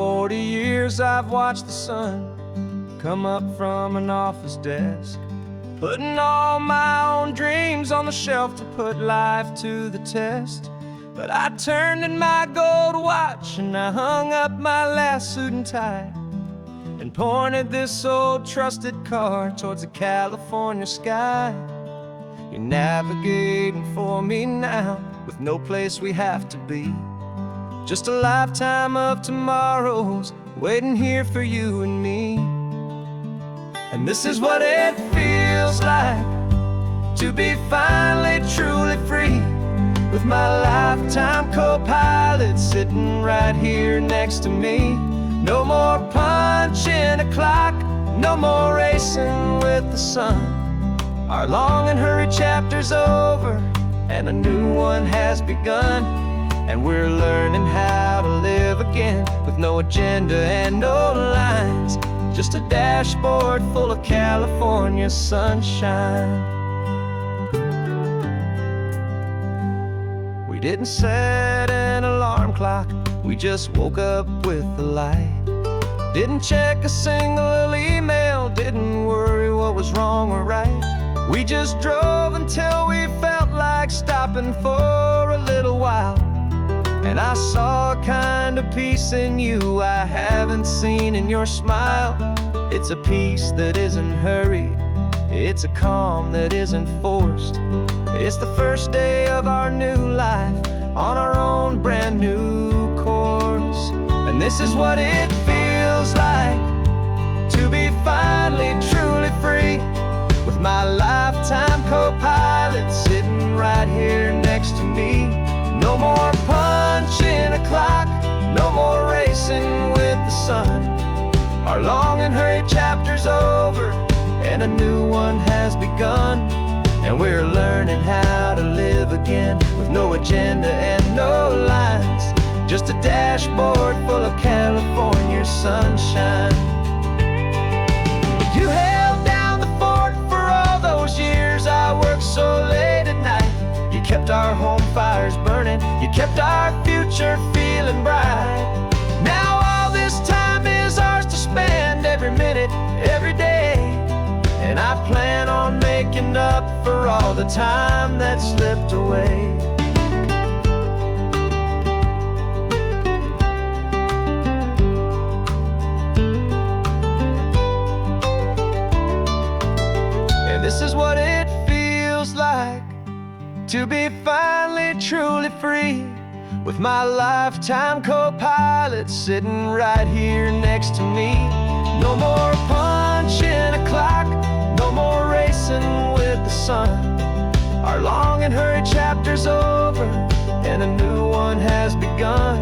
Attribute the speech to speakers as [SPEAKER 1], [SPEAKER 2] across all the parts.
[SPEAKER 1] 40 years I've watched the sun come up from an office desk, putting all my own dreams on the shelf to put life to the test. But I turned in my gold watch and I hung up my last suit and tie, and pointed this old trusted car towards the California sky. You're navigating for me now, with no place we have to be, just a lifetime of tomorrows waiting here for you and me. And this is what it feels like to be finally truly free, with my lifetime co-pilot sitting right here next to me. No more punching a clock, no more racing with the sun. Our long and hurried chapter's over and a new one has begun. And we're learning how to live again, with no agenda and no lines, just a dashboard full of California sunshine. We didn't set an alarm clock, we just woke up with the light. Didn't check a single email, didn't worry what was wrong or right. We just drove until we felt like stopping for a little while. And I saw a kind of peace in you I haven't seen in your smile. It's a peace that isn't hurried, it's a calm that isn't forced. It's the first day of our new life on our own brand new course. And this is what it feels like to be finally truly free, with my lifetime co-pilot sitting right here next to me. No more punching a clock, no more racing with the sun. Our long and hurried chapter's over and a new one has begun. And we're learning how to live again, with no agenda and no lines, just a dashboard full of California sunshine. You held down the fort for all those years I worked so late at night. You kept our home fires burning, you kept our future feeling bright. Now all this time is ours to spend, every minute, every day. And I plan on making up for all the time that slipped away. And this is what it feels like to be finally truly free, with my lifetime co-pilot sitting right here next to me. No more punching a clock, no more racing with the sun. Our long and hurried chapter's over and a new one has begun.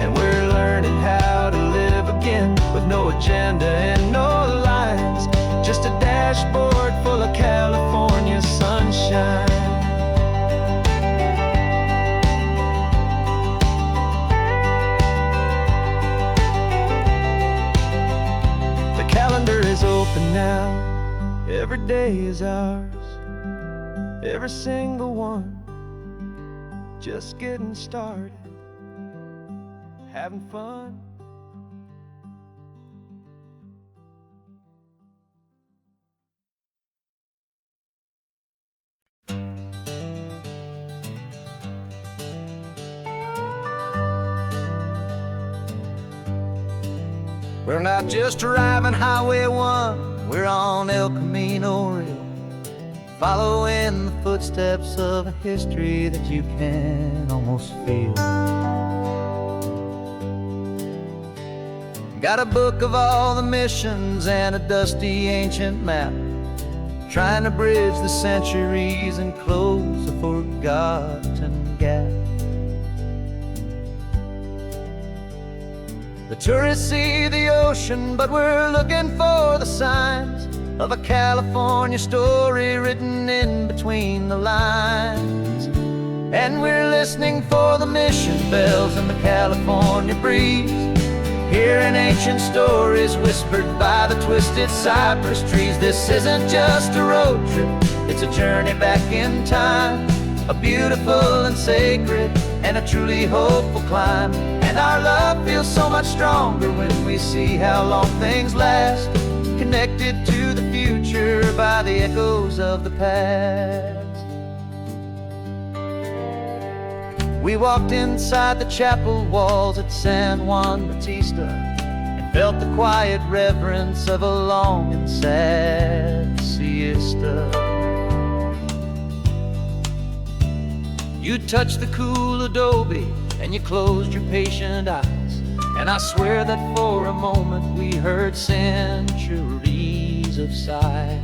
[SPEAKER 1] And we're learning how to live again, with no agenda and no lines, just a dashboard full of California sunshine. The calendar is open now, every day is ours, every single one, just getting started, having fun. We're not just driving Highway 1, we're on El Camino Real, following the footsteps of a history that you can almost feel. Got a book of all the missions and a dusty ancient map, trying to bridge the centuries and close a forgotten gap. The tourists see the ocean, but we're looking for the signs of a California story written in between the lines. And we're listening for the mission bells in the California breeze, hearing ancient stories whispered by the twisted cypress trees. This isn't just a road trip, it's a journey back in time, a beautiful and sacred and a truly hopeful climb. And our love feels so much stronger when we see how long things last, connected to the future by the echoes of the past. We walked inside the chapel walls at San Juan Bautista and felt the quiet reverence of a long and sad siesta. You touched the cool adobe and you closed your patient eyes, and I swear that for a moment we heard centuries of sighs.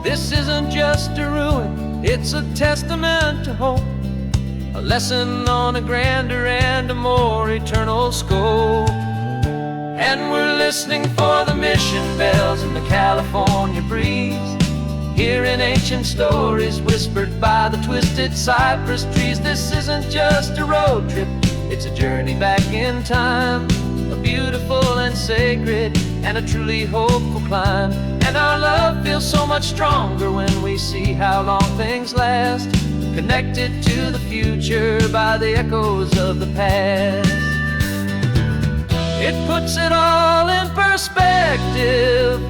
[SPEAKER 1] This isn't just a ruin, it's a testament to hope, a lesson on a grander and a more eternal scope. And we're listening for the mission bells in the California breeze, hearing ancient stories whispered by the twisted cypress trees. This isn't just a road trip, it's a journey back in time, a beautiful and sacred and a truly hopeful climb. And our love feels so much stronger when we see how long things last, connected to the future by the echoes of the past. It puts it all in perspective,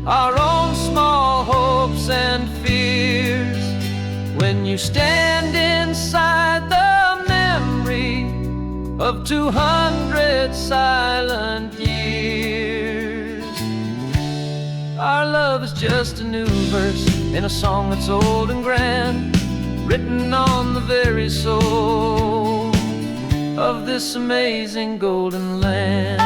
[SPEAKER 1] our own small hopes and fears, when you stand inside the memory of 200 silent years. Our love is just a new verse in a song that's old and grand, written on the very soul of this amazing golden land.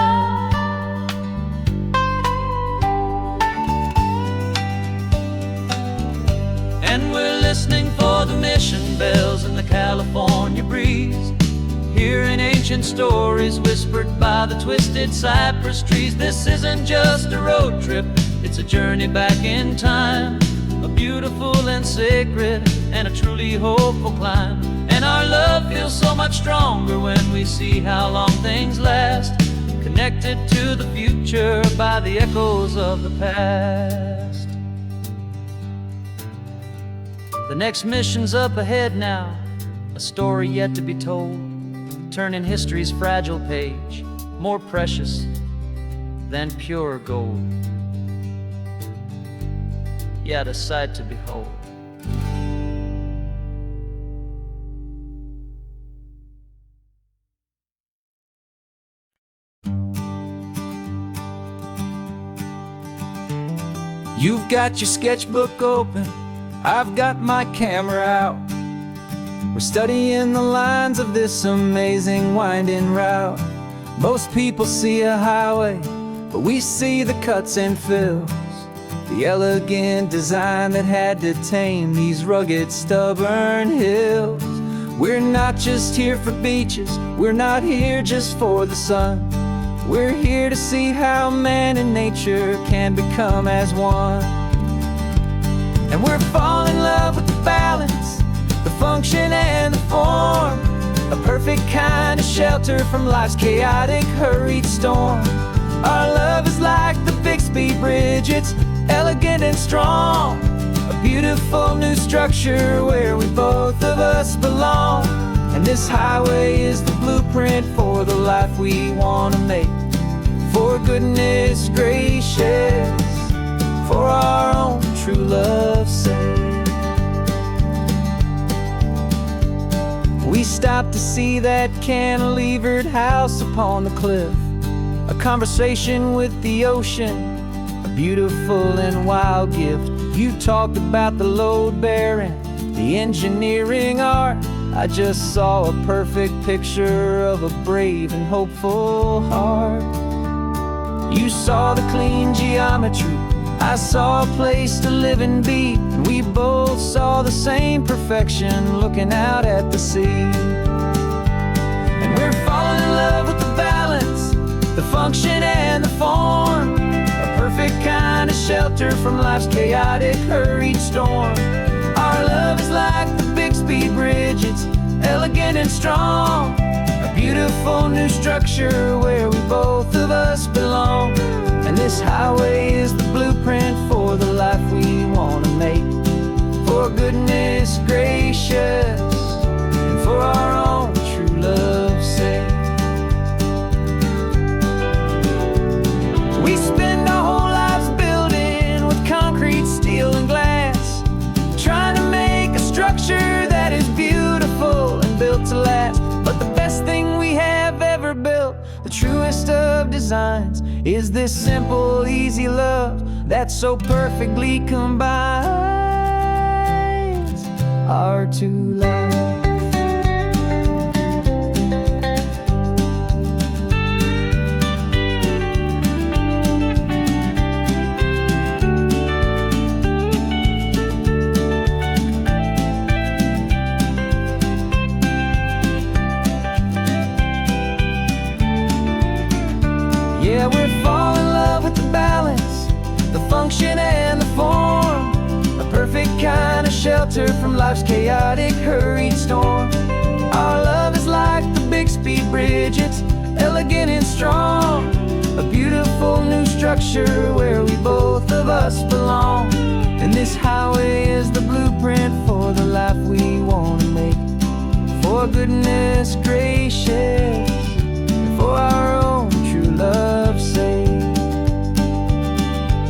[SPEAKER 1] And we're listening for the mission bells in the California breeze, hearing ancient stories whispered by the twisted cypress trees. This isn't just a road trip, it's a journey back in time, a beautiful and sacred and a truly hopeful climb. And our love feels so much stronger when we see how long things last, connected to the future by the echoes of the past. The next mission's up ahead now, a story yet to be told, turning history's fragile page more precious than pure gold. Yet a sight to behold. You've got your sketchbook open, I've got my camera out. We're studying the lines of this amazing winding route. Most people see a highway, but we see the cuts and fills, the elegant design that had to tame these rugged, stubborn hills. We're not just here for beaches, we're not here just for the sun. We're here to see how man and nature can become as one. And we're falling in love with the balance, the function and the form, a perfect kind of shelter from life's chaotic, hurried storm. Our love is like the Bixby Bridge, it's elegant and strong, a beautiful new structure where we both of us belong. And this highway is the blueprint for the life we want to make, for goodness gracious, for our own true love's sake. We stopped to see that cantilevered house upon the cliff, a conversation with the ocean, a beautiful and wild gift. You talked about the load bearing, the engineering art. I just saw a perfect picture of a brave and hopeful heart. You saw the clean geometry, I saw a place to live and be, and we both saw the same perfection looking out at the sea. And we're falling in love with the balance, the function and the form, a perfect kind of shelter from life's chaotic, hurried storm. Our love is like the Bixby Bridge, it's elegant and strong, a beautiful new structure where we both of us belong. And this highway is the blueprint for the life we want to make, for goodness gracious, and for designs is this simple, easy love that so perfectly combines our two lives. Yeah, we're falling in love with the balance, the function and the form, a perfect kind of shelter from life's chaotic, hurried storm. Our love is like the Bixby Bridge, it's elegant and strong, a beautiful new structure where we both of us belong. And this highway is the blueprint for the life we want to make. For goodness gracious, and for our own true love's sake.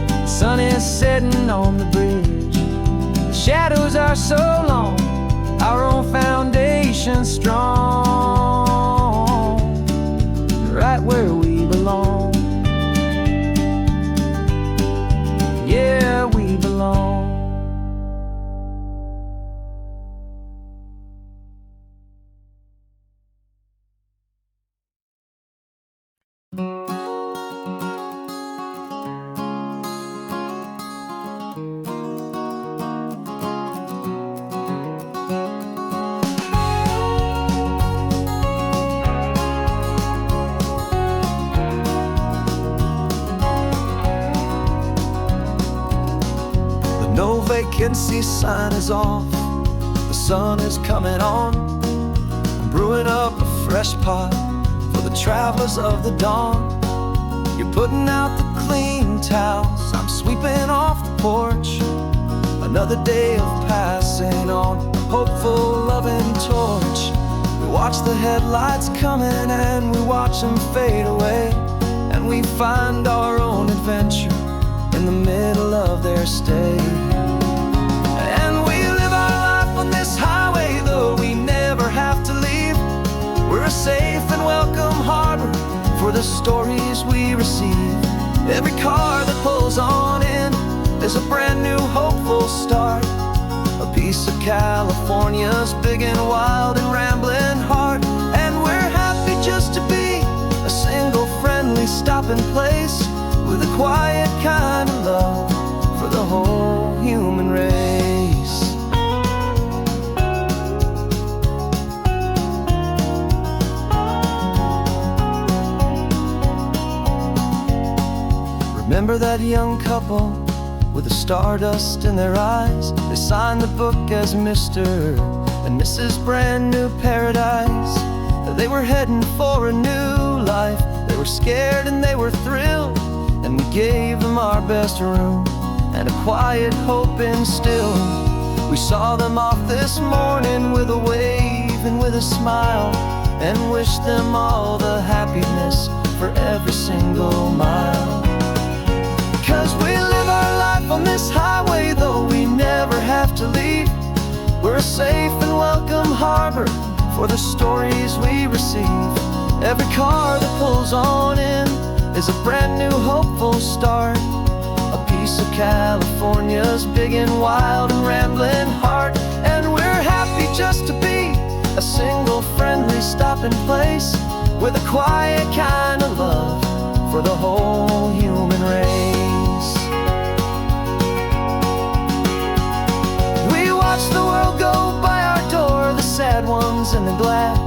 [SPEAKER 1] The sun is setting on the bridge, the shadows are so long, our own foundation strong, right where we belong. Yeah, we belong. No vacancy sign is off, the sun is coming on. I'm brewing up a fresh pot for the travelers of the dawn. You're putting out the clean towels, I'm sweeping off the porch. Another day of passing on, a hopeful, loving torch. We watch the headlights coming and we watch them fade away, and we find our own adventure in the middle of their stay. And we live our life on this highway, though we never have to leave. We're a safe and welcome harbor for the stories we receive. Every car that pulls on in is a brand new hopeful start, a piece of California's big and wild and rambling heart. And we're happy just to be a single friendly stopping place, with a quiet kind of love for the whole human race. Remember that young couple with the stardust in their eyes? They signed the book as Mr. and Mrs. Brand New Paradise. They were heading for a new life. They were scared and they were thrilled, and we gave them our best room and a quiet hope instilled. We saw them off this morning with a wave and with a smile, and wished them all the happiness for every single mile. 'Cause we live our life on this highway, though we never have to leave. We're a safe and welcome harbor for the stories we receive. Every car that pulls on in is a brand new hopeful start, a piece of California's big and wild and rambling heart. And we're happy just to be a single friendly stopping place, with a quiet kind of love for the whole human race. We watch the world go by our door, the sad ones and the glad,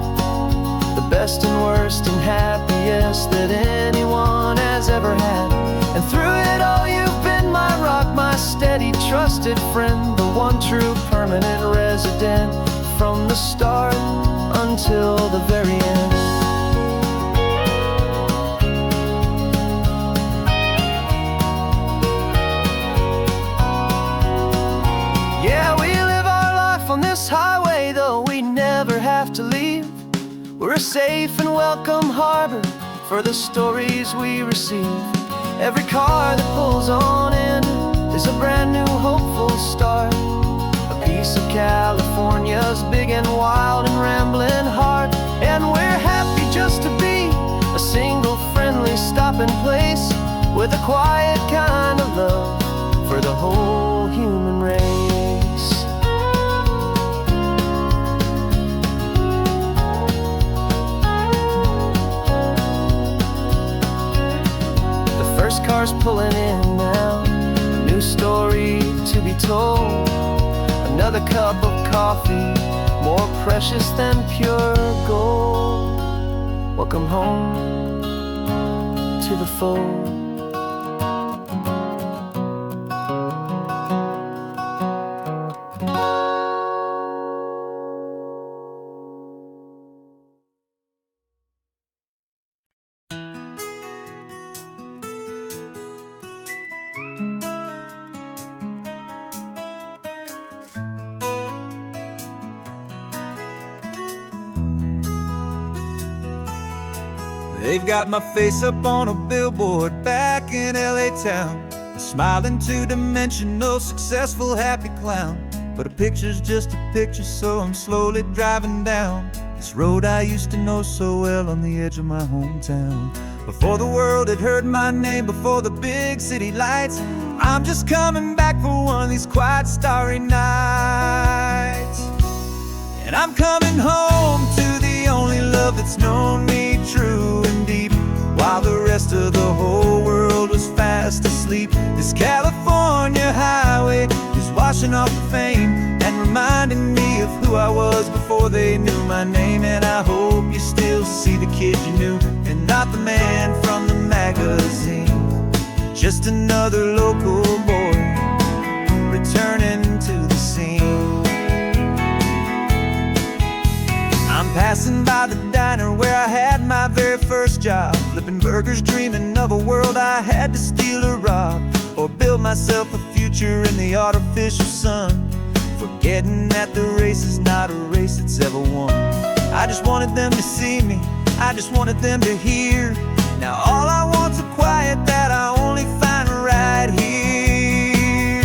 [SPEAKER 1] the best and worst and happiest that anyone has ever had. And through it all you've been my rock, my steady, trusted friend, the one true permanent resident, from the start until the very end. Yeah, we live our life on this highway, though we never have to leave. We're a safe and welcome harbor for the stories we receive. Every car that pulls on in is a brand new hopeful start, a piece of California's big and wild and rambling heart. And we're happy just to be a single friendly lonely stopping place with a quiet kind of love for the whole human race. The first car's pulling in now, a new story to be told. Another cup of coffee, more precious than pure gold. Welcome home to the fold.
[SPEAKER 2] They've got my face up on a billboard back in LA town, a smiling two-dimensional, successful, happy clown. But a picture's just a picture, so I'm slowly driving down this road I used to know so well on the edge of my hometown. Before the world had heard my name, before the big city lights, I'm just coming back for one of these quiet, starry nights. And I'm coming home to the only love that's known me true and deep, while the rest of the whole world was fast asleep. This California highway is washing off the fame and reminding me of who I was before they knew my name. And I hope you still see the kid you knew, and not the man from the magazine. Just another local boy returning to the scene. I'm passing by the diner where I had my very first job, flipping burgers, dreaming of a world I had to steal or rob, or build myself a future in the artificial sun, forgetting that the race is not a race that's ever won. I just wanted them to see me, I just wanted them to hear. Now all I want's a quiet that I only find right here.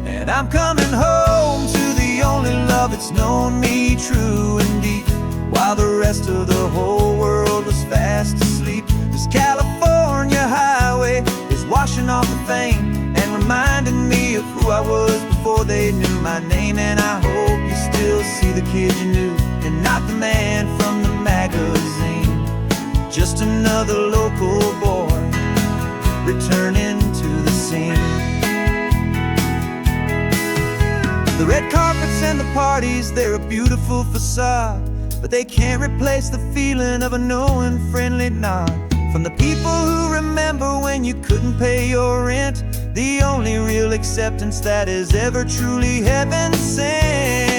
[SPEAKER 2] And I'm coming home to the only love that's known me true and deep, while the rest of the whole world was fast asleep. This California highway is washing off the fame and reminding me of who I was before they knew my name. And I hope you still see the kid you knew, and not the man from the magazine. Just another local boy returning to the scene. The red carpets and the parties, they're a beautiful facade, but they can't replace the feeling of a knowing, friendly nod from the people who remember when you couldn't pay your rent. The only real acceptance that is ever truly heaven sent.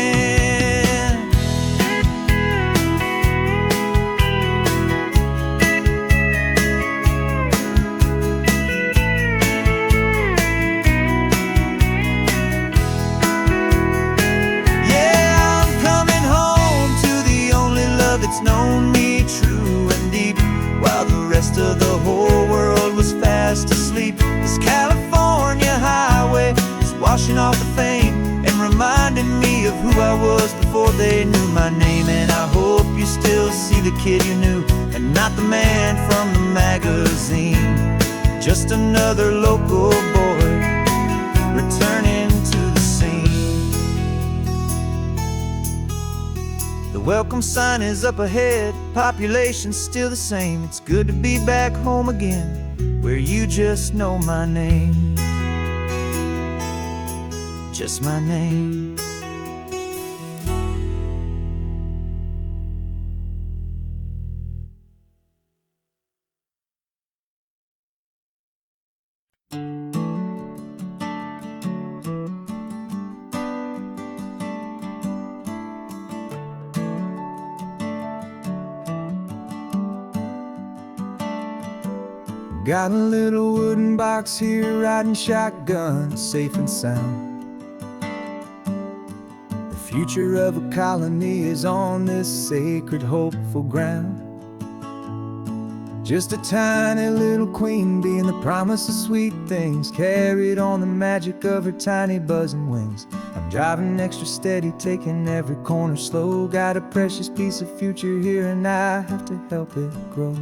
[SPEAKER 2] It's known me true and deep, while the rest of the whole world was fast asleep. This California highway is washing off the fame and reminding me of who I was before they knew my name. And I hope you still see the kid you knew, and not the man from the magazine. Just another local boy returning to the scene. The welcome sign is up ahead, population's still the same. It's good to be back home again, where you just know my name. Just my name. Got a little wooden box here, riding shotgun, safe and sound. The future of a colony is on this sacred, hopeful ground. Just a tiny little queen bee, and the promise of sweet things carried on the magic of her tiny buzzing wings. I'm driving extra steady, taking every corner slow. Got a precious piece of future here, and I have to help it grow.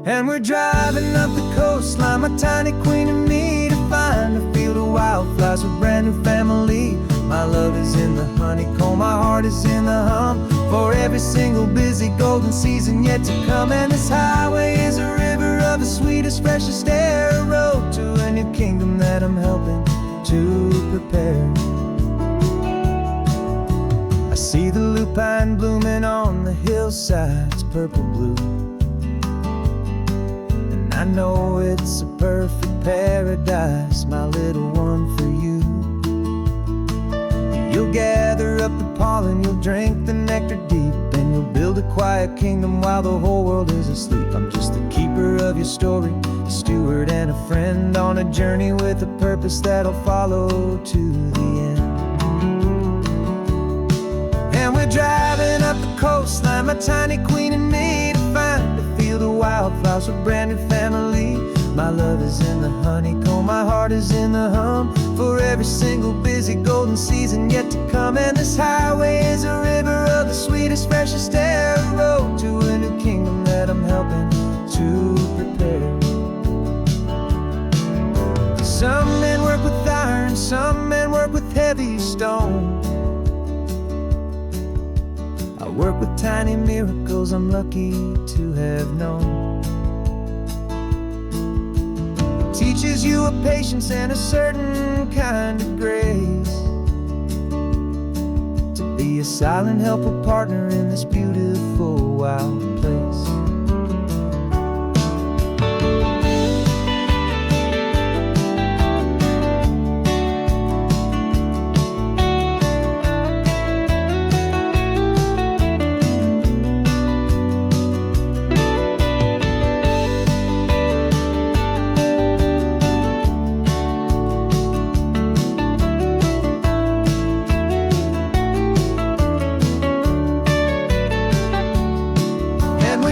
[SPEAKER 2] And we're driving up the coastline, my tiny queen and me, to find a field of wildflowers with brand new family. My love is in the honeycomb, my heart is in the hum, for every single busy golden season yet to come. And this highway is a river of the sweetest, freshest air, a road to a new kingdom that I'm helping to prepare. I see the lupine blooming on the hillsides, purple blue, and I know it's a perfect paradise, my little one, for you. You'll gather up the pollen, you'll drink the nectar deep, and you'll build a quiet kingdom while the whole world is asleep. I'm just the keeper of your story, a steward and a friend, on a journey with a purpose that'll follow to the end. And we're driving up the coastline, my tiny queen and me, to find a field of wildflowers with brand new family. My love is in the honeycomb, my heart is in the hum, for every single busy golden season yet to come. And this highway is a river of the sweetest, freshest air, a road to a new kingdom that I'm helping to prepare. Some men work with iron, some men work with heavy stone. I work with tiny miracles I'm lucky to have known. Teaches you a patience and a certain kind of grace, to be a silent, helpful partner in this beautiful, wild place.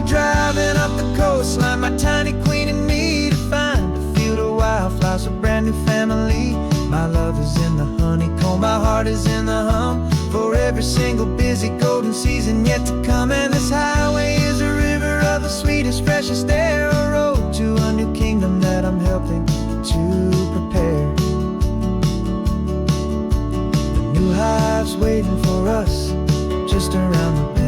[SPEAKER 2] Driving up the coastline, my tiny queen and me, to find a field of wildflowers, a brand new family. My love is in the honeycomb, my heart is in the hum, for every single busy golden season yet to come. And this highway is a river of the sweetest, freshest air, a road to a new kingdom that I'm helping to prepare. The new hive's waiting for us just around the bend.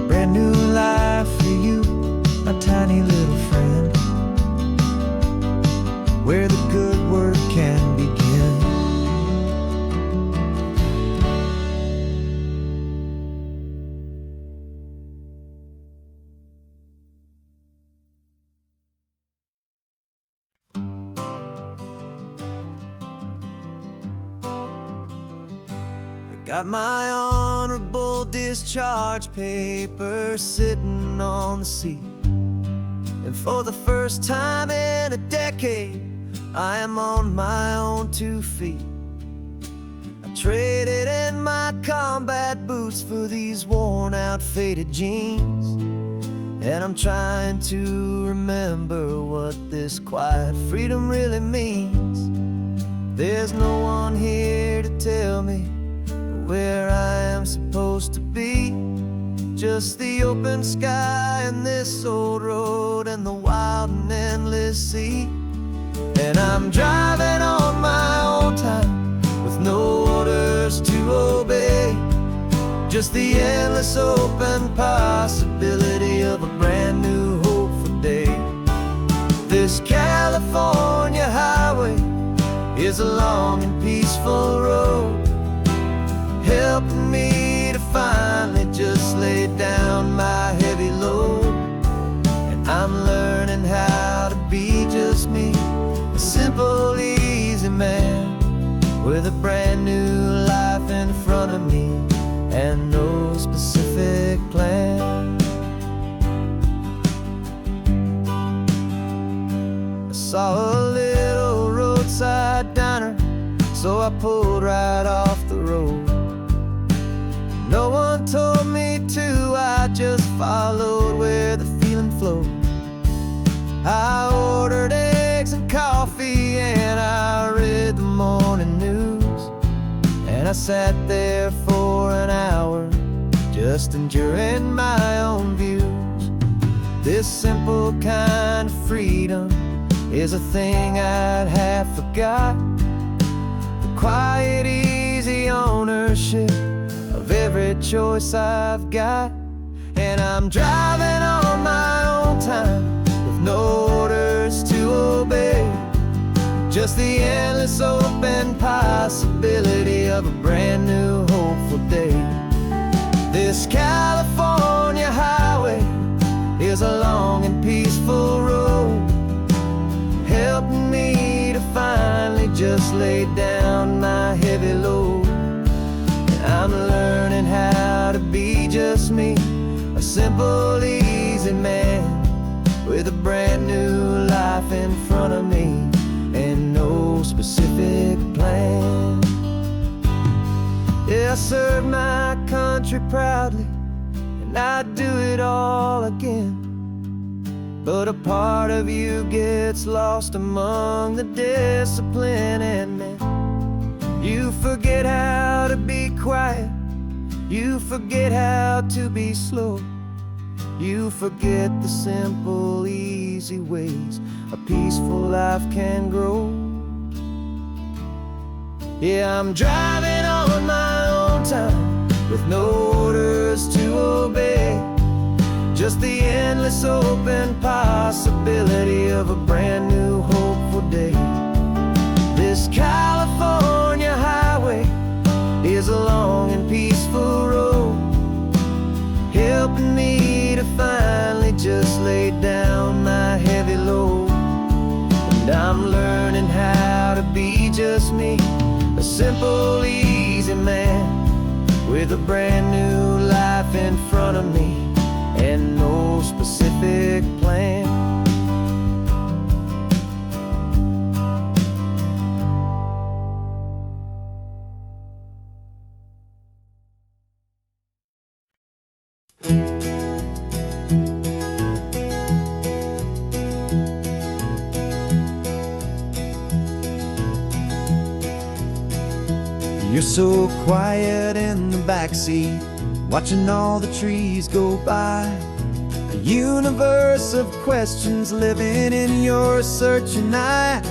[SPEAKER 2] Brand new life for you, my tiny little friend, where the good work can begin. Got my honorable discharge papers sitting on the seat, and for the first time in a decade, I am on my own 2 feet. I traded in my combat boots for these worn out, faded jeans, and I'm trying to remember what this quiet freedom really means. There's no one here to tell me where I am supposed to be, just the open sky and this old road and the wild and endless sea. And I'm driving on my own time with no orders to obey, just the endless open possibility of a brand new hopeful day. This California highway is a long and peaceful road, helping me to finally just lay down my heavy load. And I'm learning how to be just me, a simple, easy man, with a brand new life in front of me and no specific plan. I saw a little roadside diner, so I pulled right off the road. No one told me to, I just followed where the feeling flowed. I ordered eggs and coffee and I read the morning news, and I sat there for an hour
[SPEAKER 1] just enduring my own views. This simple kind of freedom is a thing I'd have forgot. The quiet, easy ownership of every choice I've got. And I'm driving on my own time with no orders to obey, just the endless open possibility of a brand new hopeful day. This California highway is a long and peaceful road, helping me to finally just lay down my heavy load. And I'm learning how to be just me, a simple, easy man with a brand new life in front of me and no specific plan. Yeah, I serve my country proudly, and I'd do it all again. But a part of you gets lost among the discipline, and then you forget how to be quiet, you forget how to be slow, you forget the simple, easy ways a peaceful life can grow. Yeah, I'm driving on my own time with no orders to obey, just the endless open possibility of a brand new hopeful day. This California highway is a long and peaceful road, helping me to finally just lay down my heavy load. And I'm learning how to be just me, a simple, easy man with a brand new life in front of me and no specific plan.
[SPEAKER 2] You're so quiet in the backseat, watching all the trees go by. A universe of questions living in your searching eye.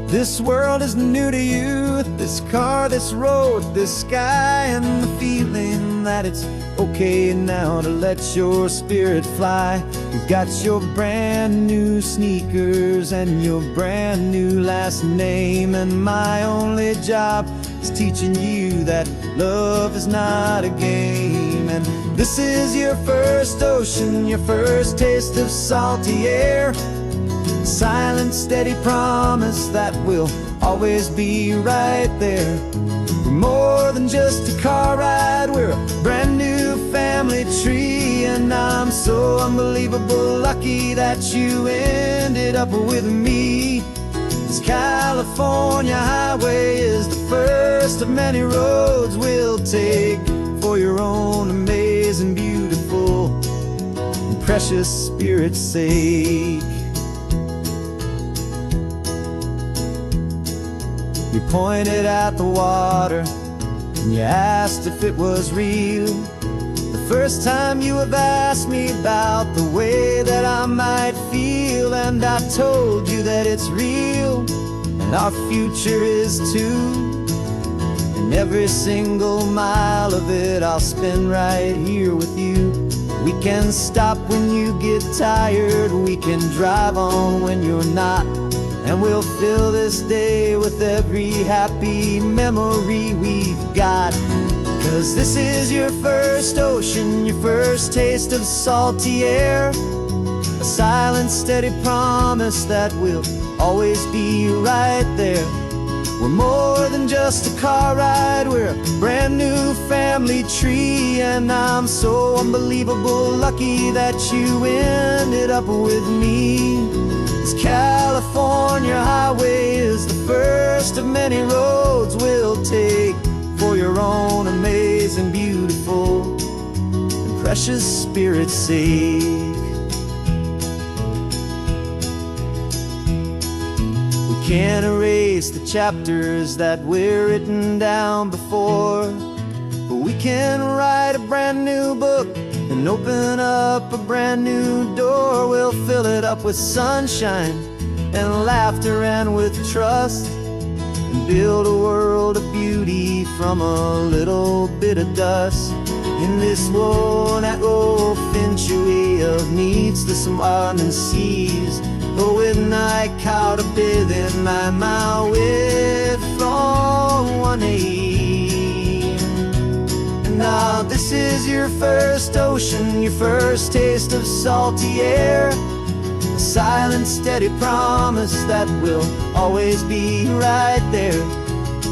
[SPEAKER 2] This world is new to you, this car, this road, this sky, and the feeling that it's okay now to let your spirit fly. You've got your brand new sneakers and your brand new last name, and my only job is teaching you that love is not a game. And this is your first ocean, your first taste of salty air, silent, steady promise that we'll always be right there. We're more than just a car ride, we're a brand new family tree, and I'm so unbelievable lucky that you ended up with me. This California highway is the first of many roads we'll take for your own amazing, beautiful, and precious spirit's sake. You pointed at the water and you asked if it was real. The first time you have asked me about the way that I might feel, and I told you that it's real and our future is too. And every single mile of it I'll spend right here with you. We can stop when you get tired, we can drive on when you're not, and we'll fill this day with every happy memory we've got. 'Cause this is your first ocean, your first taste of salty air, a silent, steady promise that we'll always be right there. We're more than just a car ride, we're a brand new family tree, and I'm so unbelievable lucky that you ended up with me. This California highway is the first of many roads we'll take for your own amazing, beautiful, and precious spirit's sake. We can't erase the chapters that we're written down before, but We can write a brand new book and open up a brand new door. We'll fill it up with sunshine and laughter and with trust, and build a world of beauty from a little bit of dust. In this world that finchuí of needs the someone and seas, but with night caught a bit in my with from one aim. And now this is your first ocean, your first taste of salty air, a silent steady promise that we'll always be right there.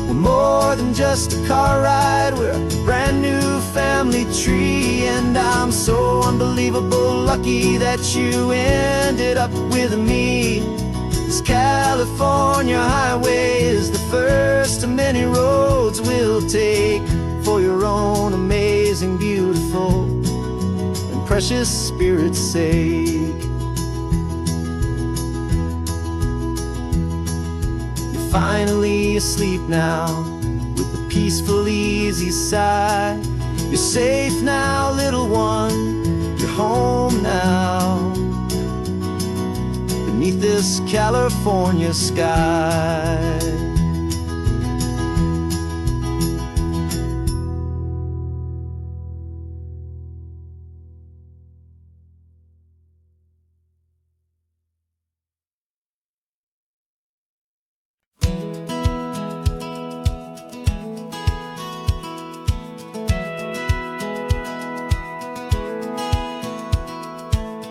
[SPEAKER 2] We're more than just a car ride, we're a brand new family tree. And I'm so unbelievable lucky that you ended up with me. This California highway is the first of many roads we'll take for your own amazing, beautiful, and precious spirit's sake. Finally asleep now, with a peaceful, easy sigh. You're safe now, little one, you're home now, beneath this California sky.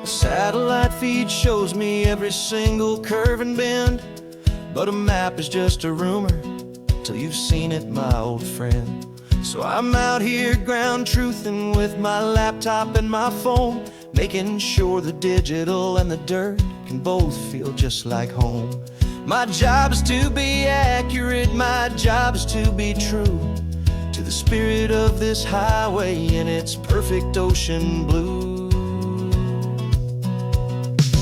[SPEAKER 2] Satellite feed shows me every single curve and bend, but a map is just a rumor till you've seen it, my old friend. So I'm out here ground truthing with my laptop and my phone, making sure the digital and the dirt can both feel just like home. My job is to be accurate, my job is to be true to the spirit of this highway in its perfect ocean blue.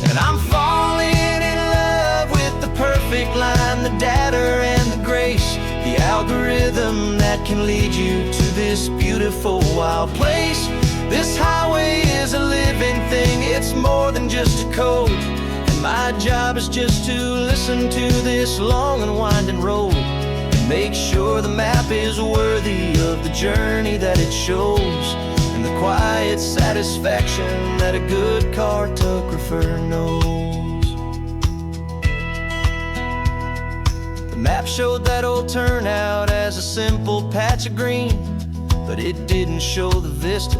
[SPEAKER 2] And I'm falling in love with the perfect line, the data and the grace, the algorithm that can lead you to this beautiful wild place. This highway is a living thing, it's more than just a code. And my job is just to listen to this long and winding road and make sure the map is worthy of the journey that it shows, and the quiet satisfaction that a good cartographer knows. The map showed that old turnout as a simple patch of green, but it didn't show the vista,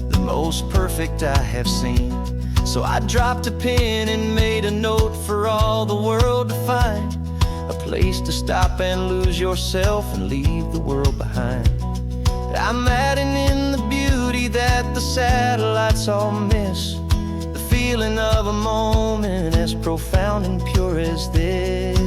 [SPEAKER 2] the most perfect I have seen. So I dropped a pin and made a note for all the world to find, a place to stop and lose yourself and leave the world behind. I'm adding in the beauty that the satellites all miss, the feeling of a moment as profound and pure as this.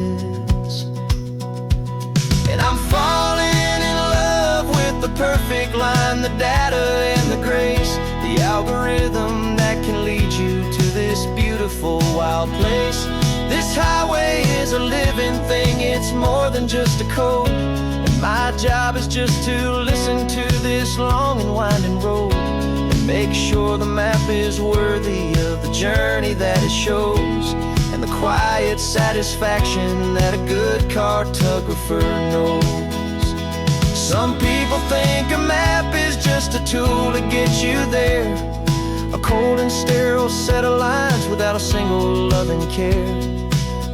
[SPEAKER 2] And I'm falling in love with the perfect line, the data and the grace, the algorithm that can lead you to this beautiful wild place. This highway is a living thing, it's more than just a code. My job is just to listen to this long and winding road and make sure the map is worthy of the journey that it shows, and the quiet satisfaction that a good cartographer knows. Some people think a map is just a tool to get you there, a cold and sterile set of lines without a single loving care.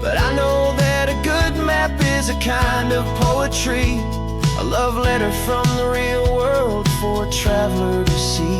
[SPEAKER 2] But I know that a good map is a kind of poetry, a love letter from the real world for a traveler to see.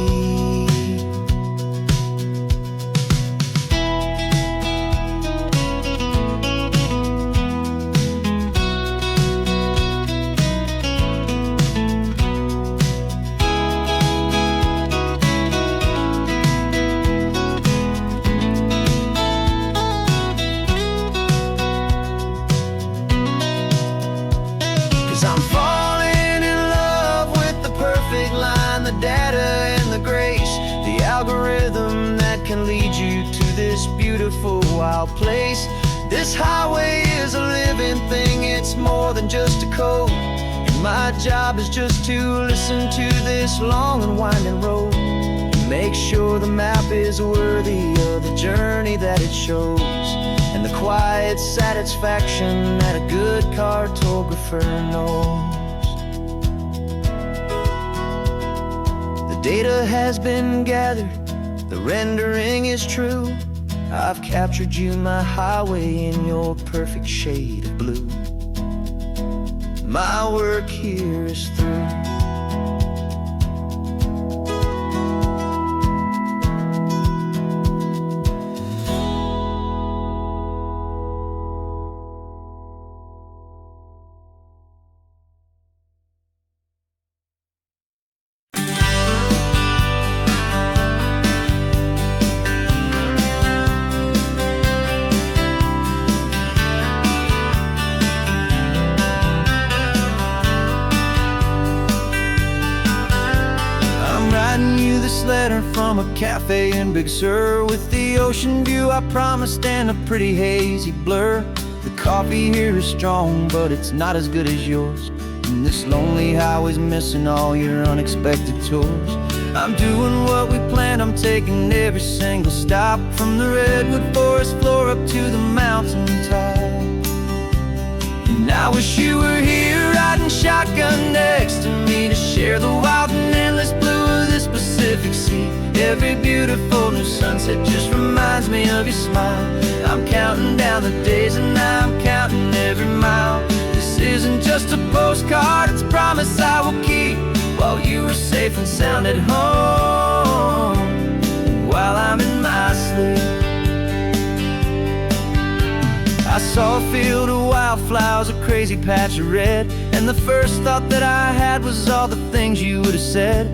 [SPEAKER 2] 'Cause I'm falling in love with the perfect line, the data and the grace, the algorithm that can lead you to this beautiful wild place. This highway is a living thing, it's more than just a code. And
[SPEAKER 1] My job is just to listen to this long and winding road, make sure the map is worthy of the journey that it shows, and the quiet satisfaction that a good cartographer knows. The data has been gathered, the rendering is true. I've captured you, my highway, in your perfect shade of blue. My work here is through. This letter from a cafe in Big Sur, with the ocean view I promised and a pretty hazy blur. The coffee here is strong, but it's not as good as yours, and this lonely highway's missing all your unexpected tours. I'm doing what we planned, I'm taking every single stop, from the redwood forest floor up to the mountain top. And I wish you were here riding shotgun next to me, to share the wild and endless blue of this Pacific Sea. Every beautiful new sunset just reminds me of your smile. I'm counting down the days and I'm counting every mile. This isn't just a postcard, it's a promise I will keep, while you are safe and sound at home, while I'm in my sleep. I saw a field of wildflowers, a crazy patch of red, and the first thought that I had was all the things you would have said.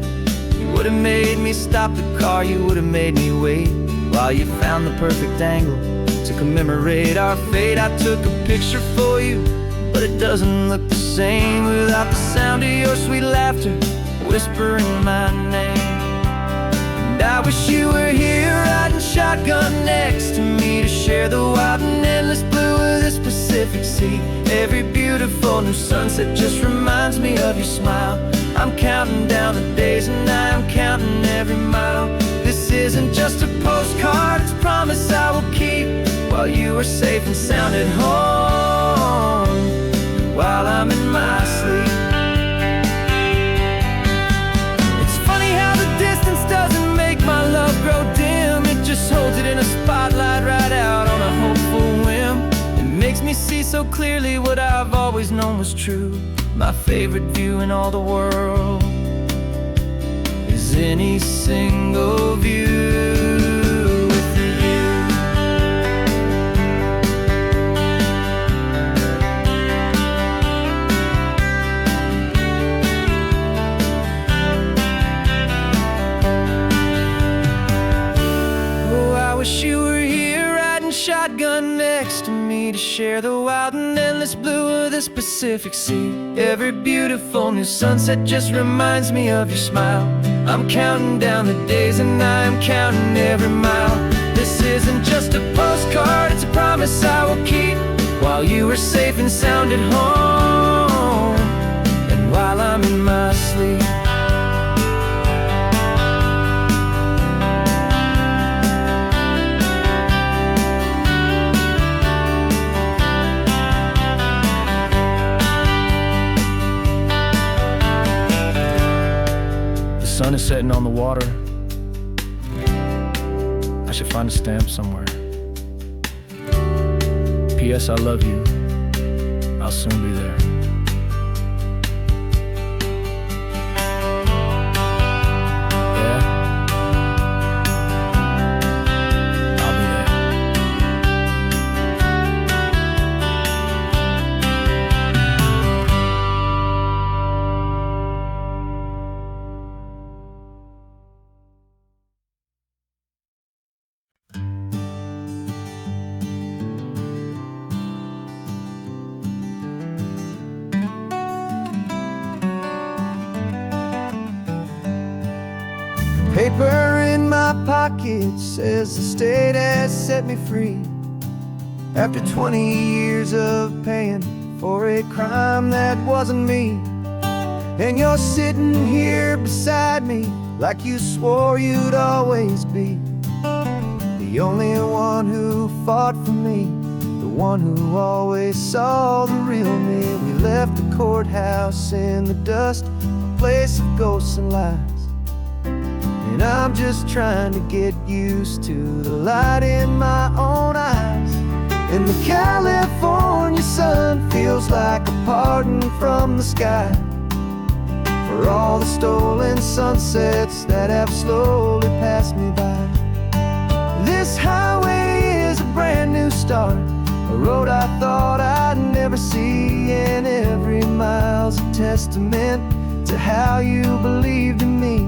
[SPEAKER 1] You would have made me stop the car, you would have made me wait, while you found the perfect angle to commemorate our fate. I took a picture for you, but it doesn't look the same without the sound of your sweet laughter whispering my name. And I wish you were here riding shotgun next to me, to share the wild and endless blue of this Pacific Sea. Every beautiful new sunset just reminds me of your smile. I'm counting down the days and I'm counting every mile. This isn't just a postcard, it's a promise I will keep, while you are safe and sound at home, while I'm in my sleep. It's funny how the distance doesn't make my love grow dim, it just holds it in a spotlight right out on a hopeful whim. It makes me see so clearly what I've always known was true. My favorite view in all the world is any single view with you. Oh, I wish you were here riding shotgun next to me, to share the wild and endless blue of this Pacific Sea. Every beautiful new sunset just reminds me of your smile. I'm counting down the days and I'm counting every mile. This isn't just a postcard, it's a promise I will keep, while you are safe and sound at home, and while I'm in my sleep. The sun is setting on the water. I should find a stamp somewhere. P.S. I love you. I'll soon be there. Yeah? I'll be there. Paper in my pocket says the state has set me free, after 20 years of paying for a crime that wasn't me.
[SPEAKER 2] And you're sitting here beside me like you swore you'd always be the only one who fought for me, the one who always saw the real me. We left the courthouse in the dust, a place of ghosts and lies. And I'm just trying to get used to the light in my own eyes. And the California sun feels like a pardon from the sky for all the stolen sunsets that have slowly passed me by. This highway is a brand new start, a road I thought I'd never see, and every mile's a testament to how you believed in me.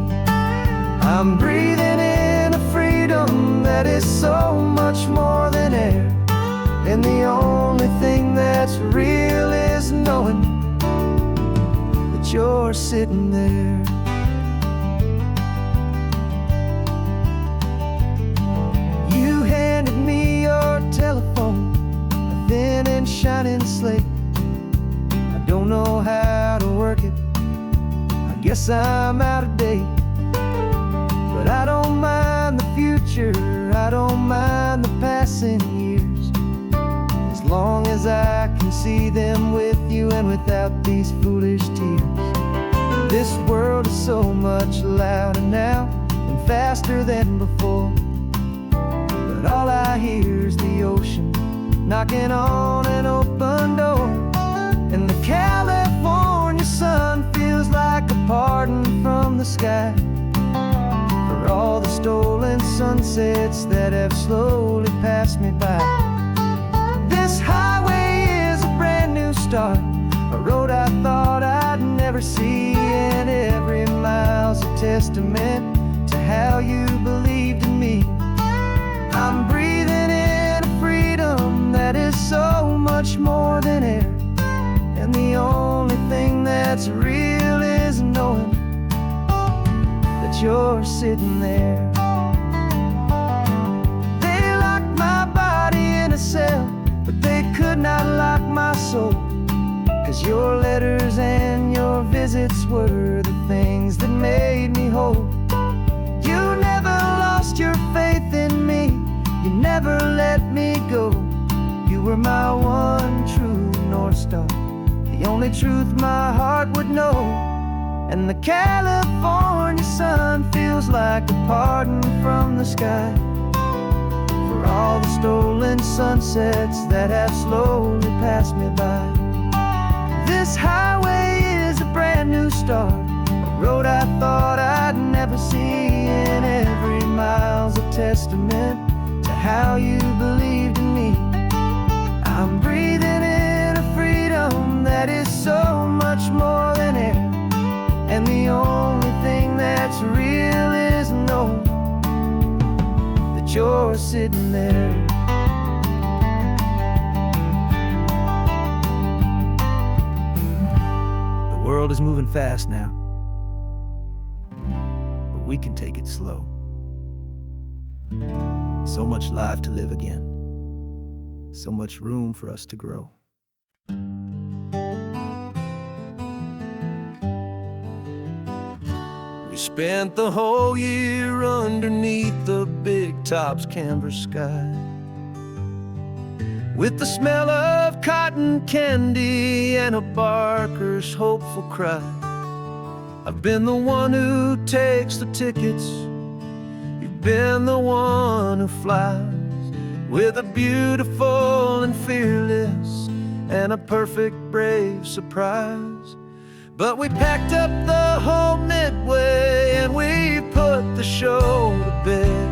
[SPEAKER 2] I'm breathing in a freedom that is so much more than air, and the only thing that's real is knowing that you're sitting there. You handed me your telephone, a thin and shining slate. I don't know how to work it, I guess I'm out of date. But I don't mind the future, I don't mind the passing years, as long as I can see them with you and without these foolish tears. This world is so much louder now and faster than before, but all I hear is the ocean knocking on an open door. And the California sun feels like a pardon from the sky for all the stolen sunsets that have slowly passed me by. This highway is a brand new start, a road I thought I'd never see, and every mile's a testament to how you believed in me. I'm breathing in a freedom that is so much more than air, and the only thing that's real is knowing that you're sitting there. They locked my body in a cell, but they could not lock my soul, 'cause your letters and your visits were the things that made me whole. You never lost your faith in me, you never let me go. You were my one true North Star, the only truth my heart would know. And the California sun feels like a pardon from the sky for all the stolen sunsets that have slowly passed me by. This highway is a brand new start, a road I thought I'd never see, and every mile's a testament to how you believed in me. I'm breathing in a freedom that is so much more than air, and the only thing that's real is knowing that you're sitting there. The world is moving fast now, but we can take it slow. So much life to live again, so much room for us to grow. We spent the whole year underneath the big top's canvas sky, with the smell of cotton candy and a barker's hopeful cry. I've been the one who takes the tickets, you've been the one who flies, with a beautiful and fearless and a perfect brave surprise. But we packed up the whole Midway and we put the show to bed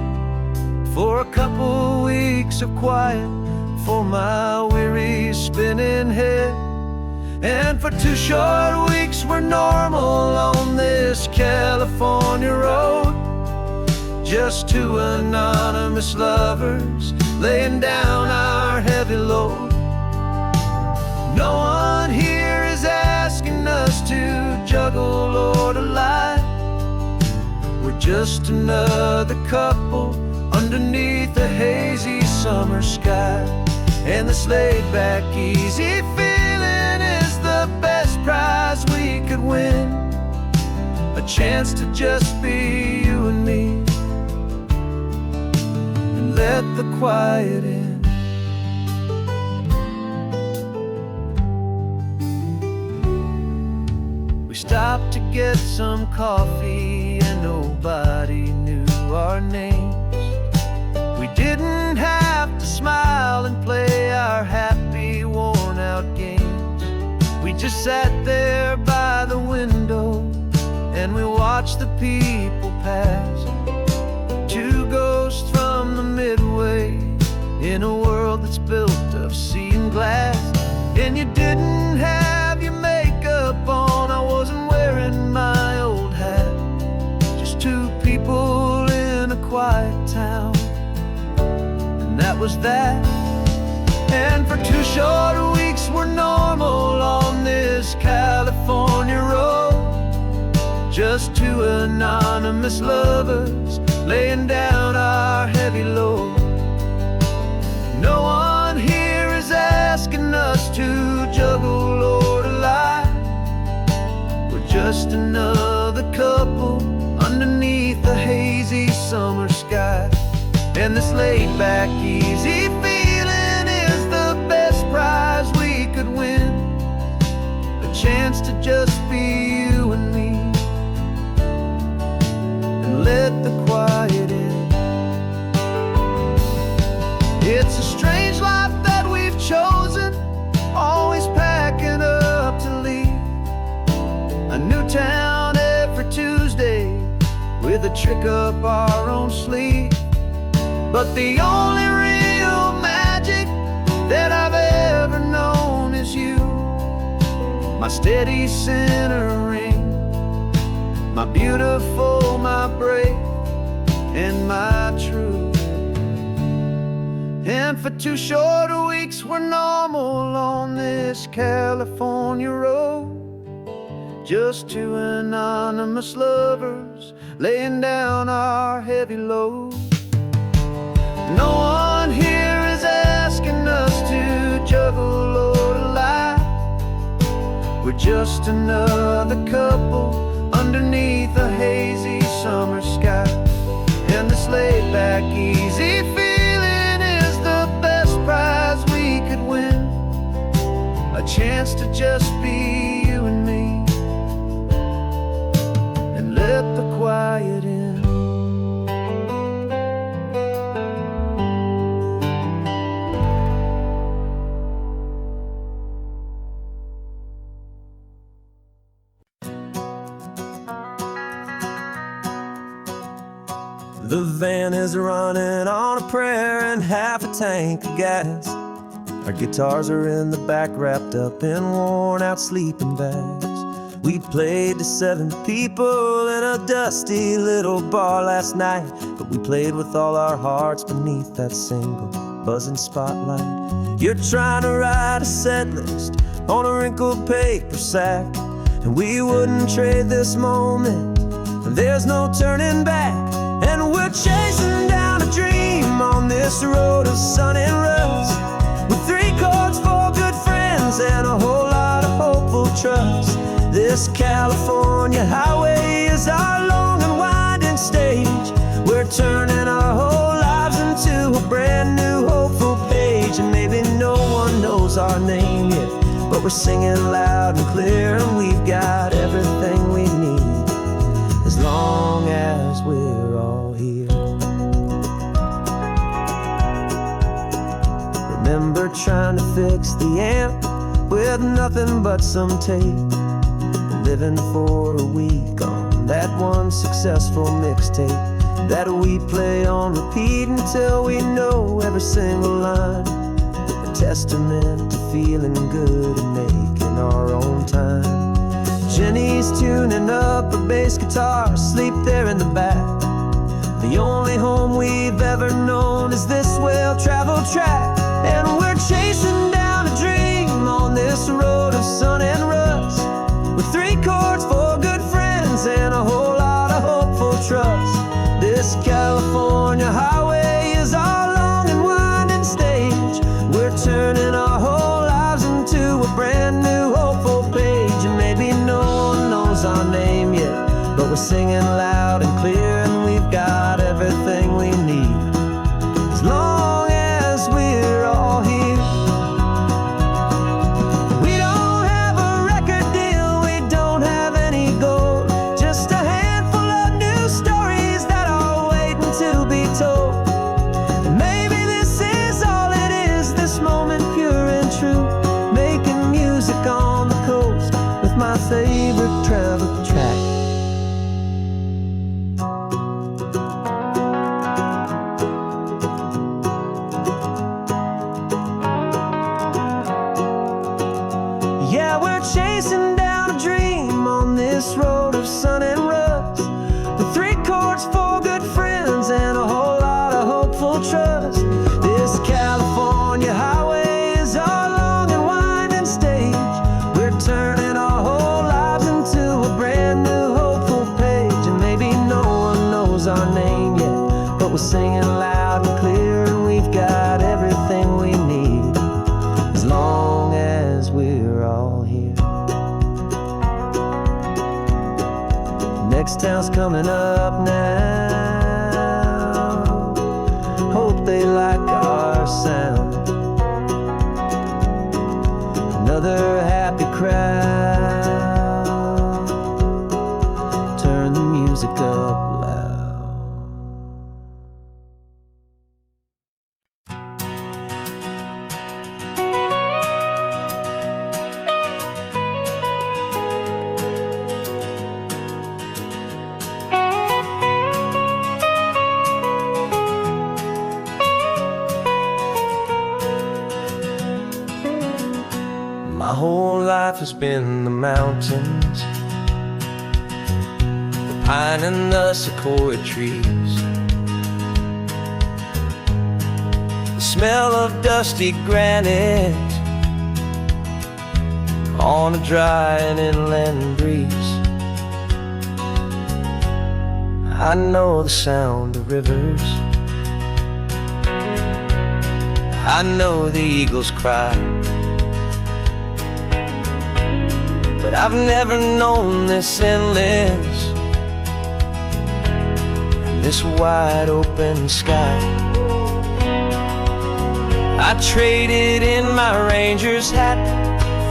[SPEAKER 2] for a couple weeks of quiet for my weary spinning head. And for 2 short weeks we're normal on this California road, just 2 anonymous lovers laying down our heavy load. No one here is asking us to juggle or to lie. We're just another couple underneath a hazy summer sky. And this laid back, easy feeling is the best prize we could
[SPEAKER 1] could win a chance to just be you and me, and let the quiet in. We stopped to get some coffee and nobody knew our names. We didn't have to smile and play our happy, worn-out games. We just sat there by the window and we watched the people pass. Two ghosts from the Midway in a world that's built of sea and glass. And you didn't have your makeup on, I wasn't wearing my old hat. Just two people in a quiet town, and that was that. And for 2 short weeks we're normal on this California road, just two anonymous lovers laying down our heavy load. No one here is asking us to juggle or to lie. We're just another couple underneath the hazy summer sky. And this laid-back, easy feeling is the best prize we could win, a chance to just be you and me, and let the quiet in. It's a strange life that we've chosen, always packing up to leave a new town every Tuesday with a trick up our own sleeve. But the only real magic that I've ever known is you, my steady centering, my beautiful, my brave, and my true. And for 2 short weeks we're normal on this California road, just two anonymous lovers laying down our heavy load. No one here is asking us to juggle or to lie. We're just another couple underneath a hazy summer sky. And this laid-back, easy feeling is the best prize we could win, a chance to just be you and me, and let the quiet in.
[SPEAKER 3] The van is running on a prayer and half a tank of gas. Our guitars are in the back, wrapped up in worn-out sleeping bags. We played to 7 people in a dusty little bar last night, but we played with all our hearts beneath that single buzzing spotlight. You're trying to write a set list on a wrinkled paper sack, and we wouldn't trade this moment. There's no turning back. And we're chasing down a dream on this road of sun and rust, with 3 chords, 4 good friends, and a whole lot of hopeful trust. This California highway is our long and winding stage. We're turning our whole lives into a brand new hopeful page. And maybe no one knows our name yet, but we're singing loud and clear, and we've got everything we need as long as we're all here. Remember trying to fix the amp with nothing but some tape, living for a week on that one successful mixtape that we play on repeat until we know every single line, a testament to feeling good and making our own time. Jenny's tuning up her bass guitar, asleep there in the back. The only home we've ever known is this well-traveled track. And we're chasing down a dream on this road of sun and rust, with 3 chords, 4 good friends, and a whole lot of hopeful trust. This California highway is our long and winding stage. We're turning our whole lives into a brand new hopeful page. And maybe no one knows coming up now. Hope they like our sound. Another happy crowd. Turn the music up loud. My whole life has been the mountains, the pine and the sequoia trees, the smell of dusty granite on a dry and inland breeze. I know the sound of rivers, I know the eagles cry, but I've never known this endless, this wide open sky. I traded in my Ranger's hat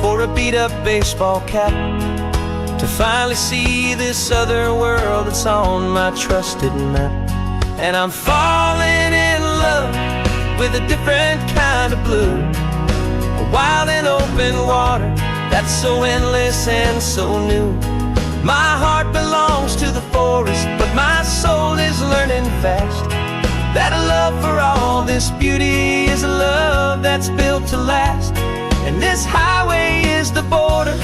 [SPEAKER 3] for a beat-up baseball cap to finally see this other world that's on my trusted map. And I'm falling in love with a different kind of blue, a wild and open water that's so endless and so new. My heart belongs to the forest, but my soul is learning fast that a love for all this beauty is a love that's built to last. And this highway is the border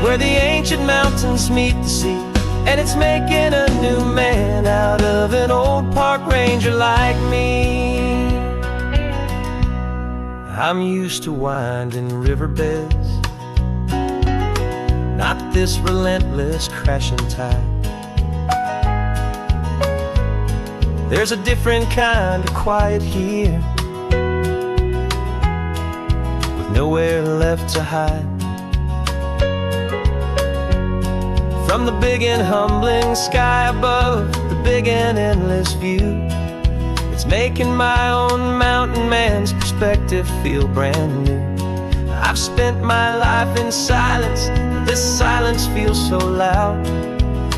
[SPEAKER 3] where the ancient mountains meet the sea, and it's making a new man out of an old park ranger like me. I'm used to winding riverbeds, not this relentless crashing tide. There's a different kind of quiet here, with nowhere left to hide. From the big and humbling sky above, the big and endless view, it's making my own mountain man's perspective feel brand new. I've spent my life in silence, this silence feels so loud.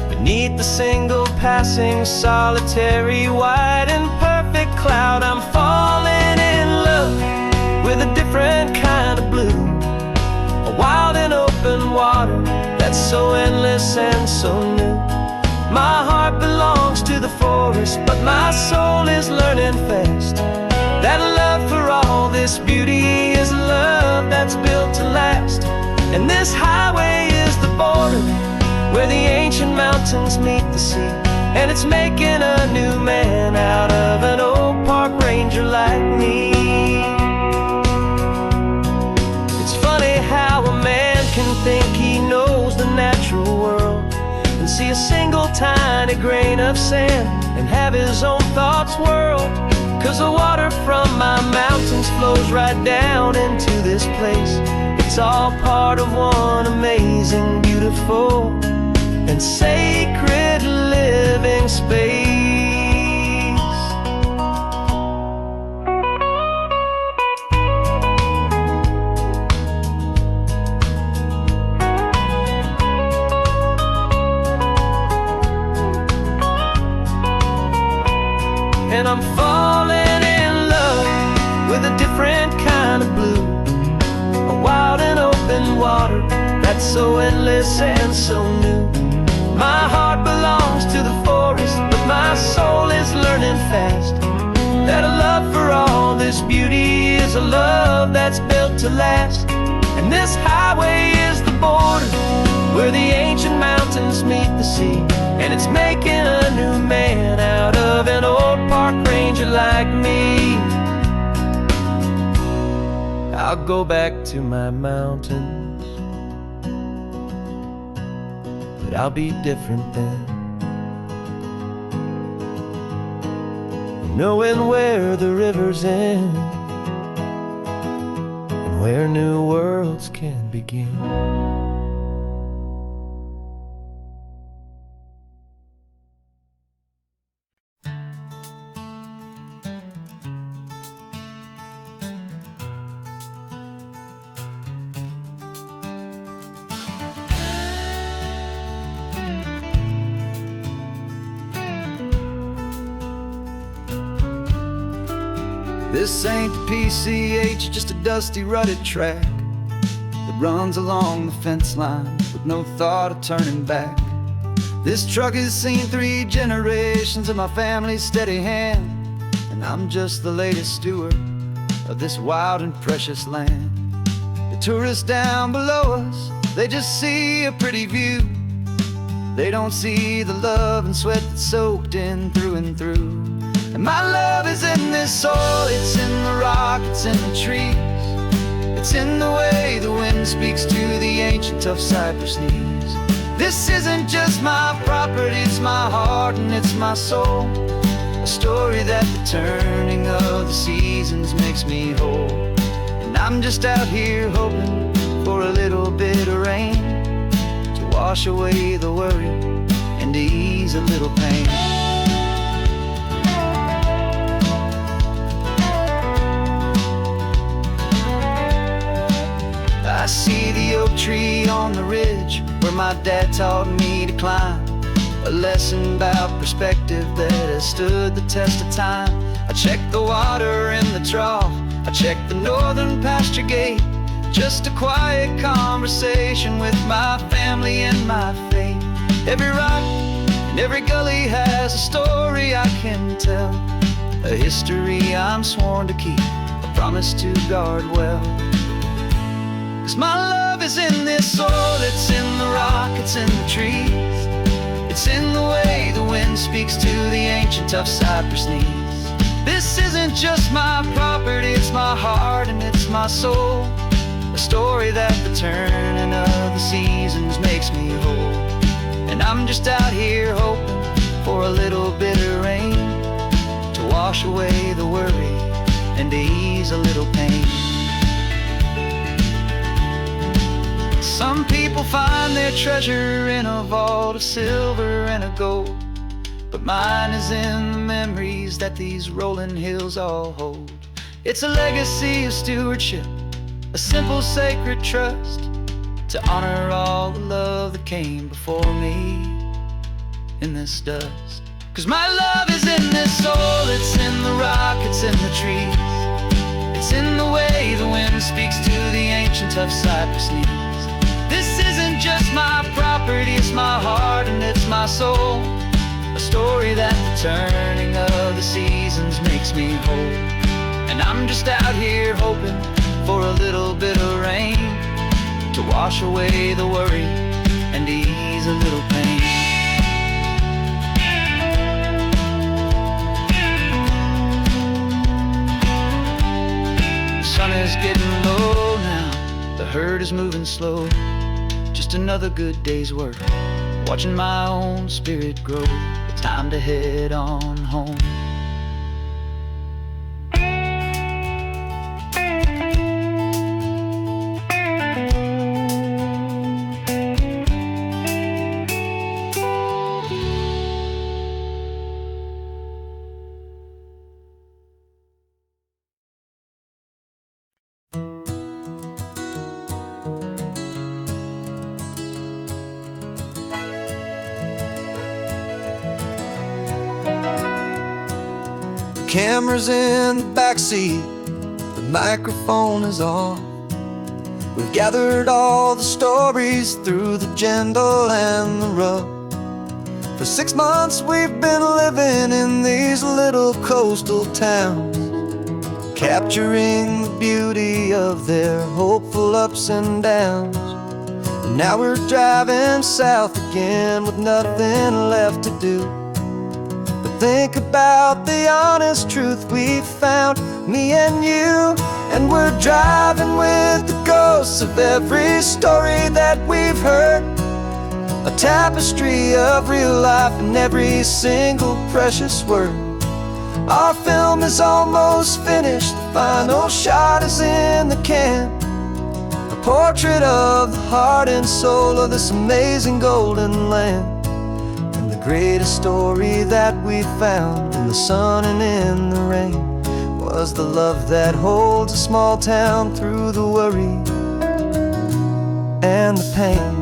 [SPEAKER 3] Beneath the single passing solitary white and perfect cloud, I'm falling in love with a different kind of blue, a wild and open water that's so endless and so new. My heart belongs to the forest, but my soul is learning fast that a love for all this beauty is a love that's built to last. And this highway is the border where the ancient mountains meet the sea, and it's making a new man out of an old park ranger like me. It's funny how a man can think he knows the natural world and see a single tiny grain of sand and have his own thoughts whirled. 'Cause the water from my mountains flows right down into this place. It's all part of one amazing, beautiful, and sacred living space. And I'm falling in love with a different kind of blue, a wild and open water that's so endless and so new. My heart belongs to the forest, but my soul is learning fast that a love for all this beauty is a love that's built to last. And this highway is the border where the ancient mountains meet the sea, and it's making a new man out of an old park ranger like me. I'll go back to my mountains, but I'll be different then, knowing where the rivers end and where new worlds can begin.
[SPEAKER 2] This ain't the PCH, just a dusty, rutted track that runs along the fence line with no thought of turning back. This truck has seen 3 generations of my family's steady hand, and I'm just the latest steward of this wild and precious land. The tourists down below us, they just see a pretty view. They don't see the love and sweat that's soaked in through and through. And my love is in this soil, it's in the rock, it's in the trees. It's in the way the wind speaks to the ancient tough cypress knees. This isn't just my property, it's my heart and it's my soul. A story that the turning of the seasons makes me whole. And I'm just out here hoping for a little bit of rain to wash away the worry and to ease a little pain. I see the oak tree on the ridge where my dad taught me to climb. A lesson about perspective that has stood the test of time. I check the water in the trough, I check the northern pasture gate. Just a quiet conversation with my family and my faith. Every rock and every gully has a story I can tell, a history I'm sworn to keep, a promise to guard well. 'Cause my love is in this soil, it's in the rock, it's in the trees. It's in the way the wind speaks to the ancient tough cypress knees. This isn't just my property, it's my heart and it's my soul. A story that the turning of the seasons makes me whole. And I'm just out here hoping for a little bit of rain to wash away the worry and to ease a little pain. Some people find their treasure in a vault of silver and of gold, but mine is in the memories that these rolling hills all hold. It's a legacy of stewardship, a simple sacred trust, to honor all the love that came before me in this dust. 'Cause my love is in this soil, it's in the rock, it's in the trees. It's in the way the wind speaks to the ancient tough cypress knees. This isn't just my property, it's my heart and it's my soul. A story that the turning of the seasons makes me whole. And I'm just out here hoping for a little bit of rain to wash away the worry and ease a little pain. The sun is getting low now, the herd is moving slow. Just another good day's work, watching my own spirit grow. Time to head on home.
[SPEAKER 3] Camera's in the backseat, the microphone is on. We've gathered all the stories through the gentle and the rough. For 6 months we've been living in these little coastal towns, capturing the beauty of their hopeful ups and downs. And now we're driving south again with nothing left to do. Think about the honest truth we found, me and you. And we're driving with the ghosts of every story that we've heard, a tapestry of real life in every single precious word. Our film is almost finished, the final shot is in the can, a portrait of the heart and soul of this amazing golden land. Greatest story that we found in the sun and in the rain was the love that holds a small town through the worry and the pain.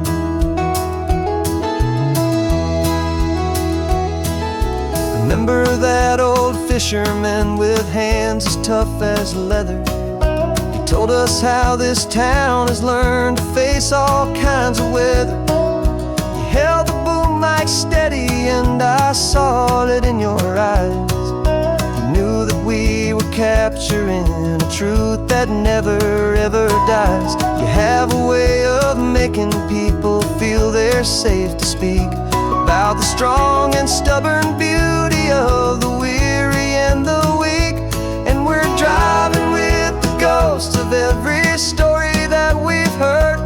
[SPEAKER 3] Remember that old fisherman with hands as tough as leather? He told us how this town has learned to face all kinds of weather. You held the boom mic steady and I saw it in your eyes. You knew that we were capturing a truth that never ever dies. You have a way of making people feel they're safe to speak about the strong and stubborn beauty of the weary and the weak. And we're driving with the ghosts of every story that we've heard,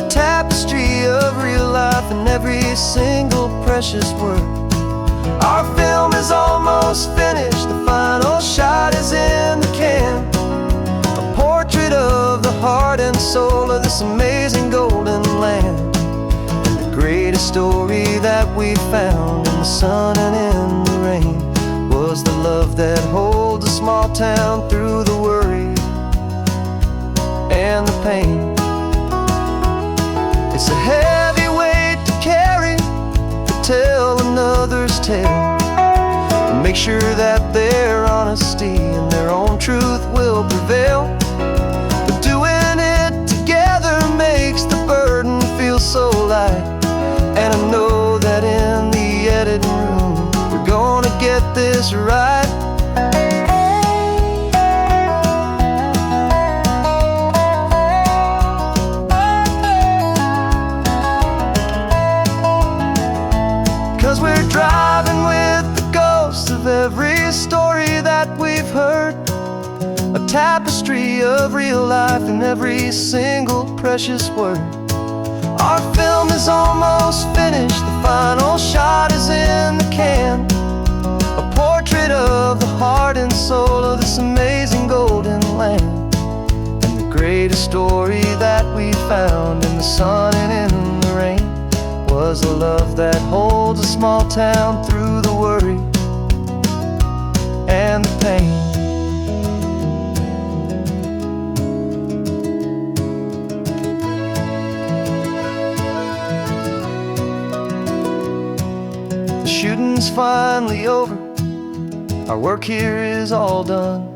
[SPEAKER 3] a tapestry of real life and every single precious word. Our film is almost finished, the final shot is in the can, a portrait of the heart and soul of this amazing golden land. Greatest story that we found in the sun and in the rain was the love that holds a small town through the worry and the pain. It's a heavy weight to carry, to tell another's tale, and make sure that their honesty and their own truth will prevail. But doing it together makes the burden feel so light. And I know that in the editing room we're gonna get this right. 'Cause we're driving with the ghosts of every story that we've heard, a tapestry of real life in every single precious word. Our film is almost finished, the final shot is in the can, a portrait of the heart and soul of this amazing golden land. And the greatest story that we found in the sun and in the rain was the love that holds a small town through the worry and the pain. Shooting's finally over, our work here is all done.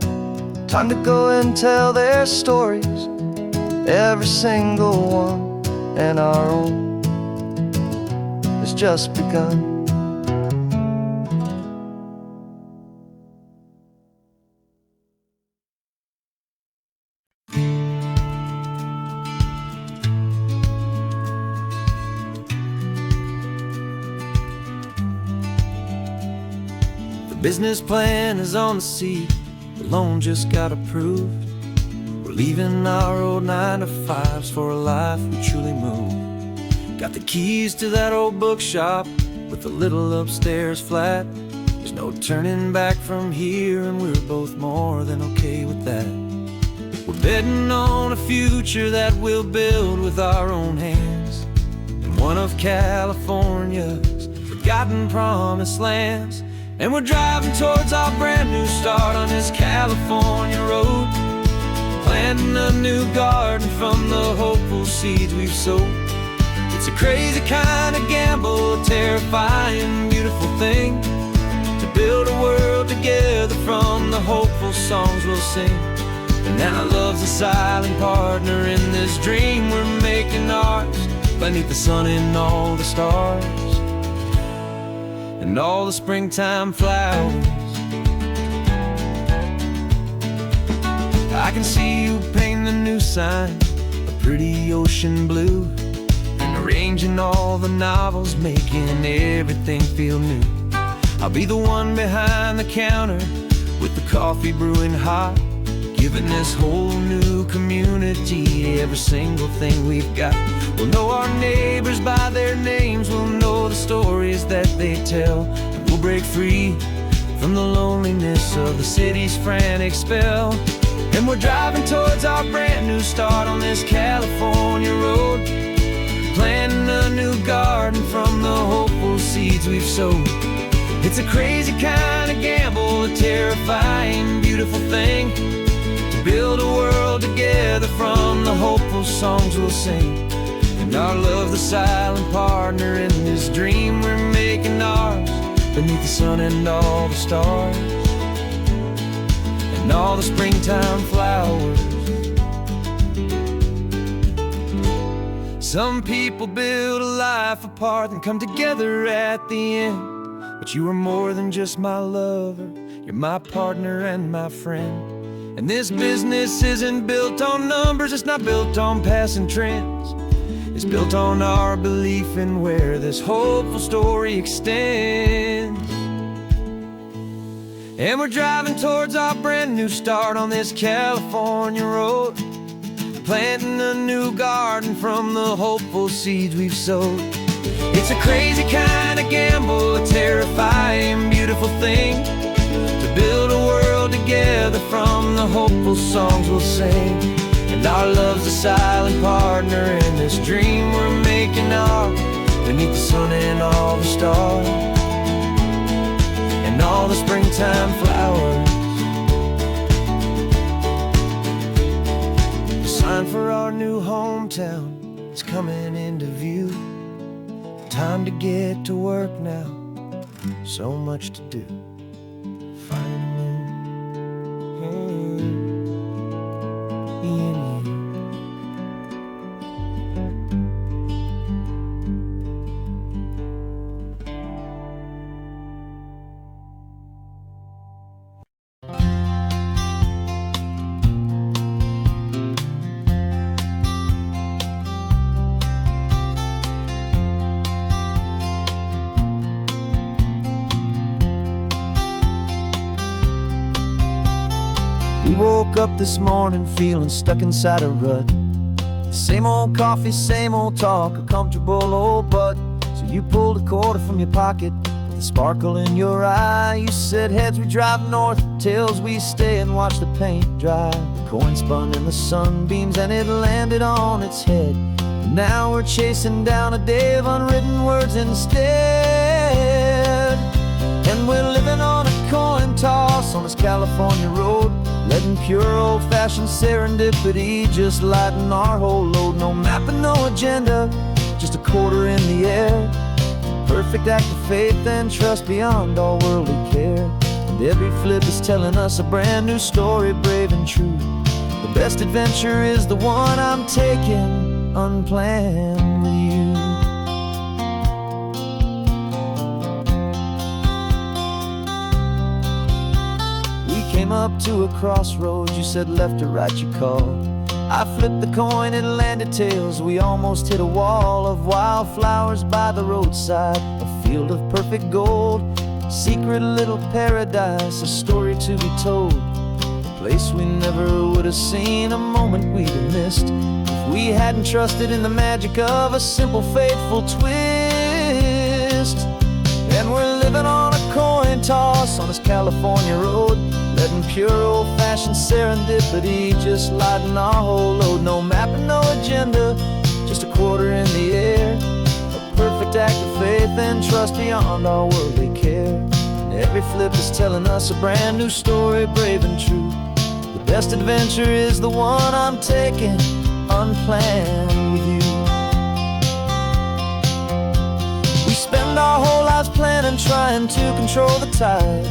[SPEAKER 3] Time to go and tell their stories, every single one, and our own has just begun. Business plan is on the seat, the loan just got approved. We're leaving our old 9-to-5s for a life we truly move. Got the keys to that old bookshop with the little upstairs flat. There's no turning back from here, and we're both more than okay with that. We're betting on a future that we'll build with our own hands, in one of California's forgotten promised lands. And we're driving towards our brand new start on this California road, planting a new garden from the hopeful seeds we've sowed. It's a crazy kind of gamble, a terrifying, beautiful thing, to build a world together from the hopeful songs we'll sing. And now love's a silent partner in this dream we're making ours, beneath the sun and all the stars and all the springtime flowers. I can see you painting a new sign, a pretty ocean blue, and arranging all the novels, making everything feel new. I'll be the one behind the counter with the coffee brewing hot, giving this whole new community every single thing we've got. We'll know our neighbors by their names, we'll know the stories that they tell, and we'll break free from the loneliness of the city's frantic spell. And we're driving towards our brand new start on this California road, planting a new garden from the hopeful seeds we've sowed. It's a crazy kind of gamble, a terrifying, beautiful thing, to build a world together from the hopeful songs we'll sing. And our love, the silent partner in this dream we're making ours,
[SPEAKER 1] beneath the sun and all the stars, and all the springtime flowers. Some people build a life apart and come together at the end, but you are more than just my lover, you're my partner and my friend. And this business isn't built on numbers, it's not built on passing trends. It's built on our belief in where this hopeful story extends. And we're driving towards our brand new start on this California road, planting a new garden from the hopeful seeds we've sowed. It's a crazy kind of gamble, a terrifying, beautiful thing, to build a world together from the hopeful songs we'll sing. And our love's a silent partner in this dream we're making ours, beneath the sun and all the stars, and all the springtime flowers. The sign for our new hometown is coming into view. Time to get to work now, so much to do. We woke up this morning feeling stuck inside a rut. Same old coffee, same old talk, a comfortable old butt. So you pulled a quarter from your pocket with a sparkle in your eye. You said, heads we drive north, tails we stay and watch the paint dry. The coin spun in the sunbeams and it landed on its head. And now we're chasing down a day of unwritten words instead. And we're living on a coin toss on this California road, letting pure old-fashioned serendipity just lighten our whole load. No map and no agenda, just a quarter in the air. Perfect act of faith and trust beyond all worldly care. And every flip is telling us a brand new story, brave and true. The best adventure is the one I'm taking, unplanned with you. Came up to a crossroads, you said left or right, you called. I flipped the coin, it landed tails. We almost hit a wall of wildflowers by the roadside, a field of perfect gold, secret little paradise, a story to be told, a place we never would have seen, a moment we'd have missed if we hadn't trusted in the magic of a simple, faithful twist. And we're living on a coin toss on this California road, letting pure old-fashioned serendipity just lighten our whole load. No map and no agenda, just a quarter in the air. A perfect act of faith and trust beyond all worldly care. And every flip is telling us a brand new story, brave and true. The best adventure is the one I'm taking, unplanned with you. We spend our whole lives planning, trying to control the tide,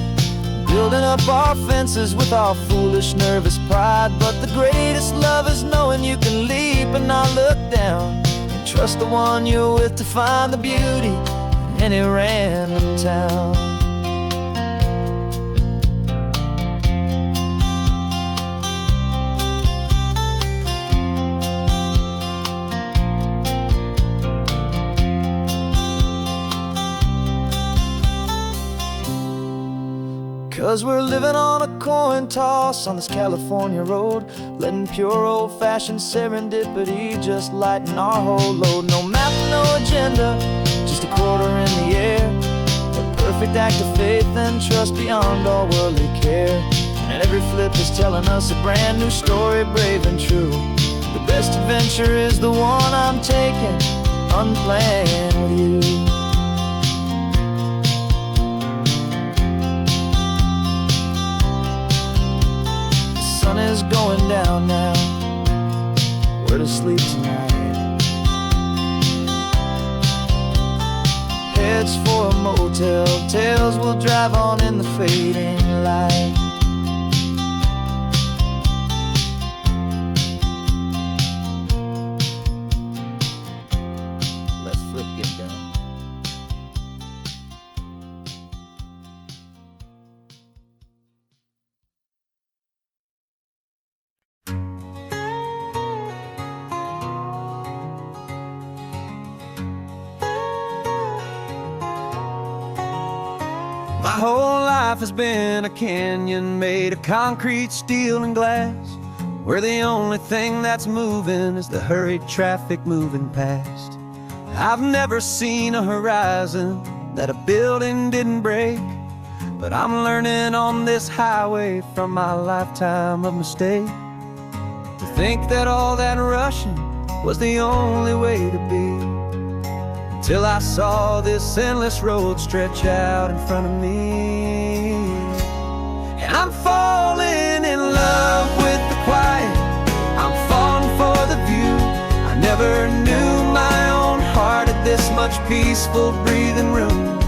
[SPEAKER 1] building up our fences with our foolish, nervous pride. But the greatest love is knowing you can leap and not look down, and trust the one you're with to find the beauty in any random town. 'Cause we're living on a coin toss on this California road, letting pure old-fashioned serendipity just lighten our whole load. No map, no agenda, just a quarter in the air. A perfect act of faith and trust beyond all worldly care. And every flip is telling us a brand new story, brave and true. The best adventure is the one I'm taking, unplanned with you. The sun is going down now, we're to sleep tonight. Heads for a motel tell tales, we'll drive on in the fading light. Let's flip get done. My whole life has been a canyon made of concrete, steel, and glass, where the only thing that's moving is the hurried traffic moving past. I've never seen a horizon that a building didn't break, but I'm learning on this highway from my lifetime of mistake, to think that all that rushing was the only way to be. Till I saw this endless road stretch out in front of me. And I'm falling in love with the quiet, I'm falling for the view. I never knew my own heart had this much peaceful breathing room.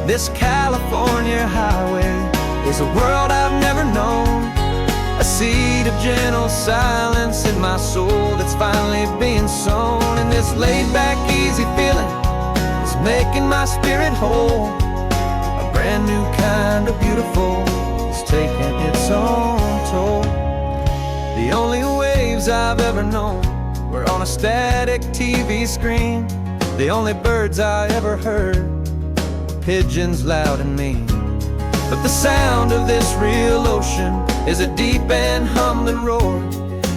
[SPEAKER 1] This California highway is a world I've never known, a seed of gentle silence in my soul that's finally being sown. And this laid-back, easy feeling making my spirit whole. A brand new kind of beautiful is taking its own toll. The only waves I've ever known were on a static TV screen. The only birds I ever heard were pigeons loud and mean. But the sound of this real ocean is a deep and humbling roar,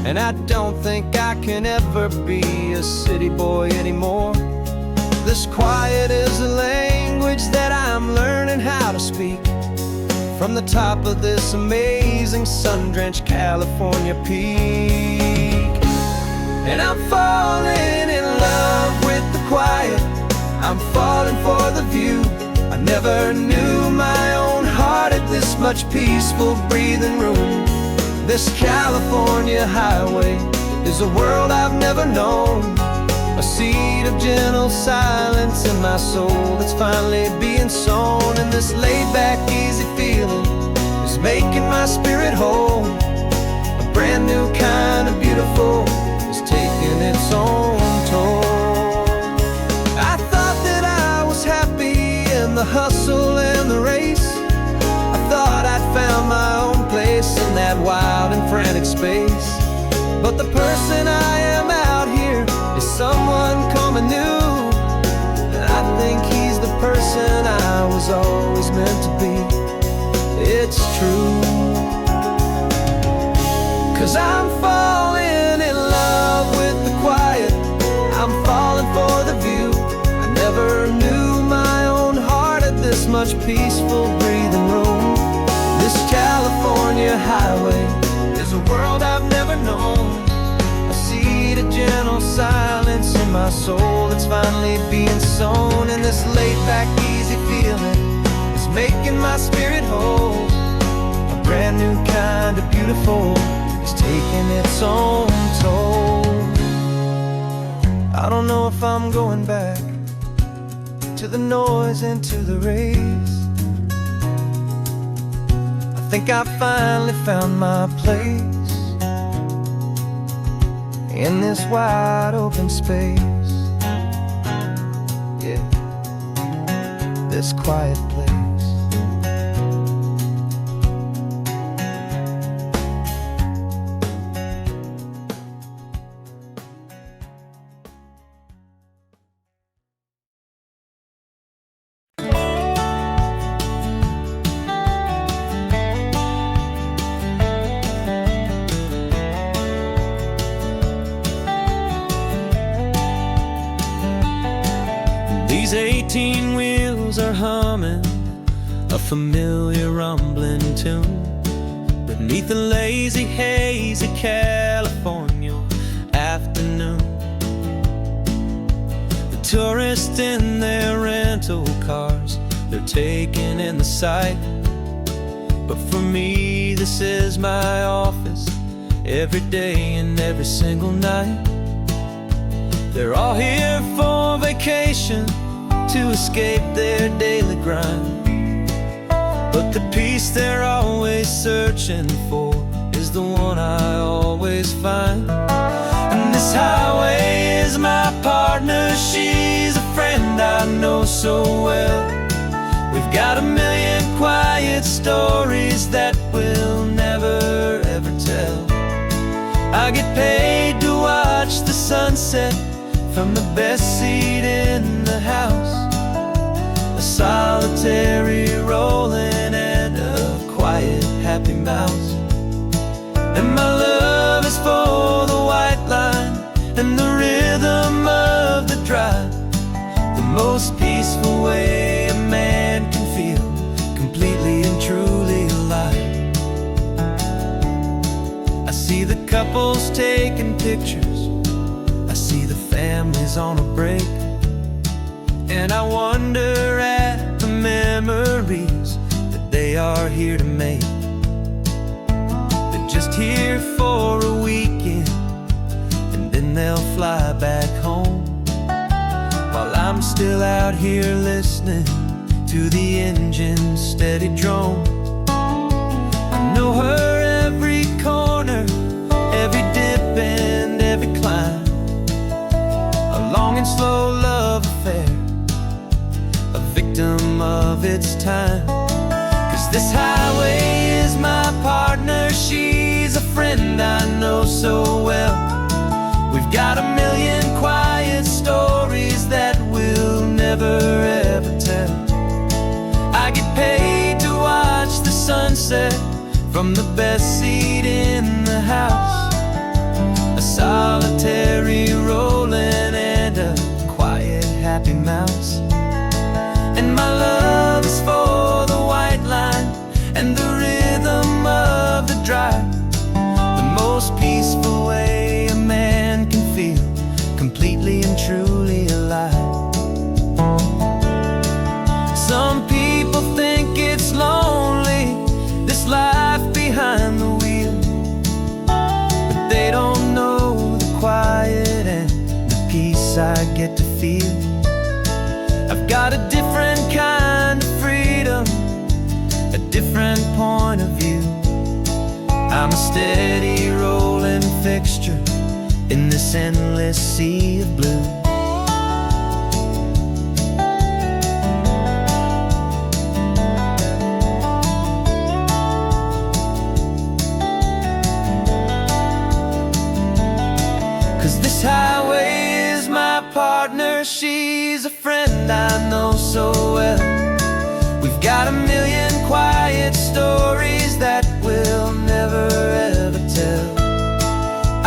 [SPEAKER 1] and I don't think I can ever be a city boy anymore. This quiet is a language that I'm learning how to speak from the top of this amazing sun-drenched California peak. And I'm falling in love with the quiet, I'm falling for the view. I never knew my own heart had this much peaceful breathing room. This California highway is a world I've never known, a seed of gentle silence in my soul that's finally being sown. And this laid-back, easy feeling is making my spirit whole. A brand new kind of beautiful is taking its own toll. I thought that I was happy in the hustle and the race. I thought I'd found my own place in that wild and frantic space. But the person I am out here is someone coming new, and I think he's the person I was always meant to be. It's true, 'cause I'm falling in love with the quiet, I'm falling for the view. I never knew my own heart had this much peaceful breathing room. This California highway is a world I've never known, a seed of gentle silence in my soul that's finally being sown. And this laid-back, easy feeling is making my spirit whole. A brand new kind of beautiful is taking its own toll. I don't know if I'm going back to the noise and to the race. I think I finally found my place in this wide open space. Yeah, this quiet place. These 18 wheels are humming a familiar rumbling tune beneath the lazy, hazy California afternoon. The tourists in their rental cars, they're taking in the sight. But for me, this is my office every day and every single night. They're all here for vacation,
[SPEAKER 3] to escape their daily grind. But the peace they're always searching for is the one I always find. And this highway is my partner, she's a friend I know so well. We've got a million quiet stories that we'll never ever tell. I get paid to watch the sunset from the best seat in the house, a solitary rolling and a quiet happy mouse. And my love is for the white line and the rhythm of the drive, the most peaceful way a man can feel completely and truly alive. I see the couples taking pictures, I see the families on a break, and I wonder at the memories that they are here to make. They're just here for a weekend and then they'll fly back home, while I'm still out here listening to the engine's steady drone. I know her every corner, every dip and every climb, a long and slow love affair, a victim of its time. 'Cause this highway is my partner, she's a friend I know so well. We've got a million quiet stories that we'll never ever tell. I get paid to watch the sunset from the best seat in the house, a solitary rolling and a quiet happy mouse. And my love is for the white line and the rhythm of the drive, the most peaceful way a man can feel completely and truly alive. Some people think it's lonely, this life behind the wheel, but they don't know the quiet and the peace I get to feel. I've got a different kind of freedom, a different point of view. I'm a steady rolling fixture in this endless sea of blue. 'Cause this highway is my partner, she's a friend I know so well. We've got a million quiet stories that we'll never ever tell.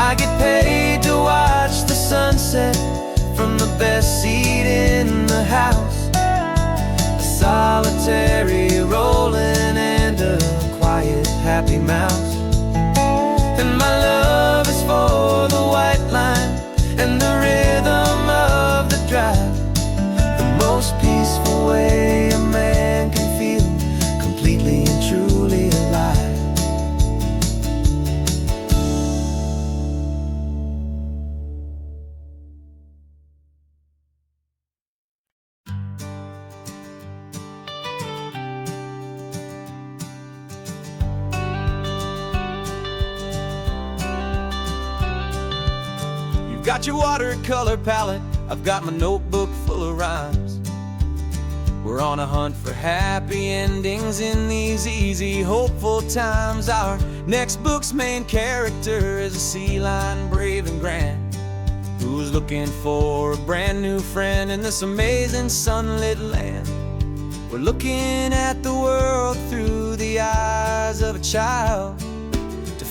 [SPEAKER 3] I get paid to watch the sunset from the best seat in the house, a solitary rolling and a quiet happy mouse. And my love is for the white line and the rhythm of the drive, the most peaceful way a man can feel completely and truly alive. Got your watercolor palette, I've got my notebook full of rhymes. We're on a hunt for happy endings in these easy, hopeful times. Our next book's main character is a sea lion, brave and grand, who's looking for a brand new friend in this amazing sunlit land. We're looking at the world through the eyes of a child,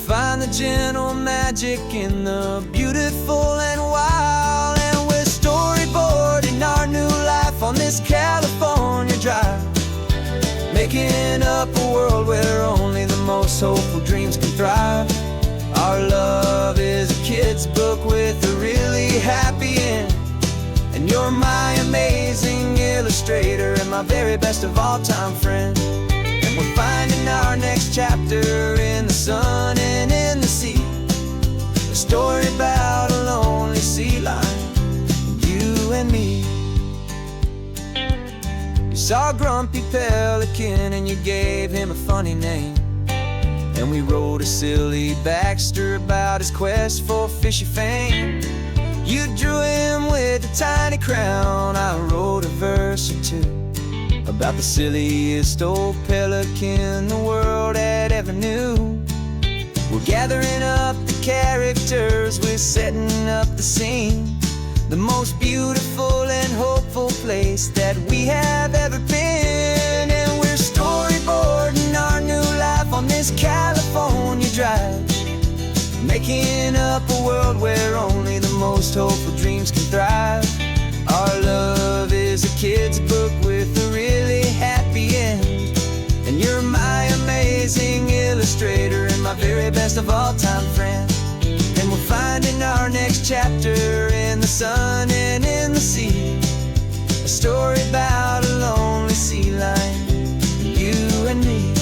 [SPEAKER 3] find the gentle magic in the beautiful and wild. And we're storyboarding our new life on this California drive, making up a world where only the most hopeful dreams can thrive. Our love is a kid's book with a really happy end, and you're my amazing illustrator and my very best of all time friend. And we're finding our next chapter in the sun and in the sea, a story about a lonely sea lion, you and me.
[SPEAKER 2] saw a grumpy pelican and you gave him a funny name. And we wrote a silly Baxter about his quest for fishy fame. You drew him with a tiny crown, I wrote a verse or two about the silliest old pelican the world had ever knew. We're gathering up the characters, we're setting up the scene, the most beautiful and hopeful place that we have ever been. And we're storyboarding our new life on this California drive, making up a world where only the most hopeful dreams can thrive. Our love is a kid's book with a really happy end, and you're my amazing illustrator and my very best of all time friend. And we're finding our next chapter in the sun and in the sea, a story about a lonely sea lion, you and me.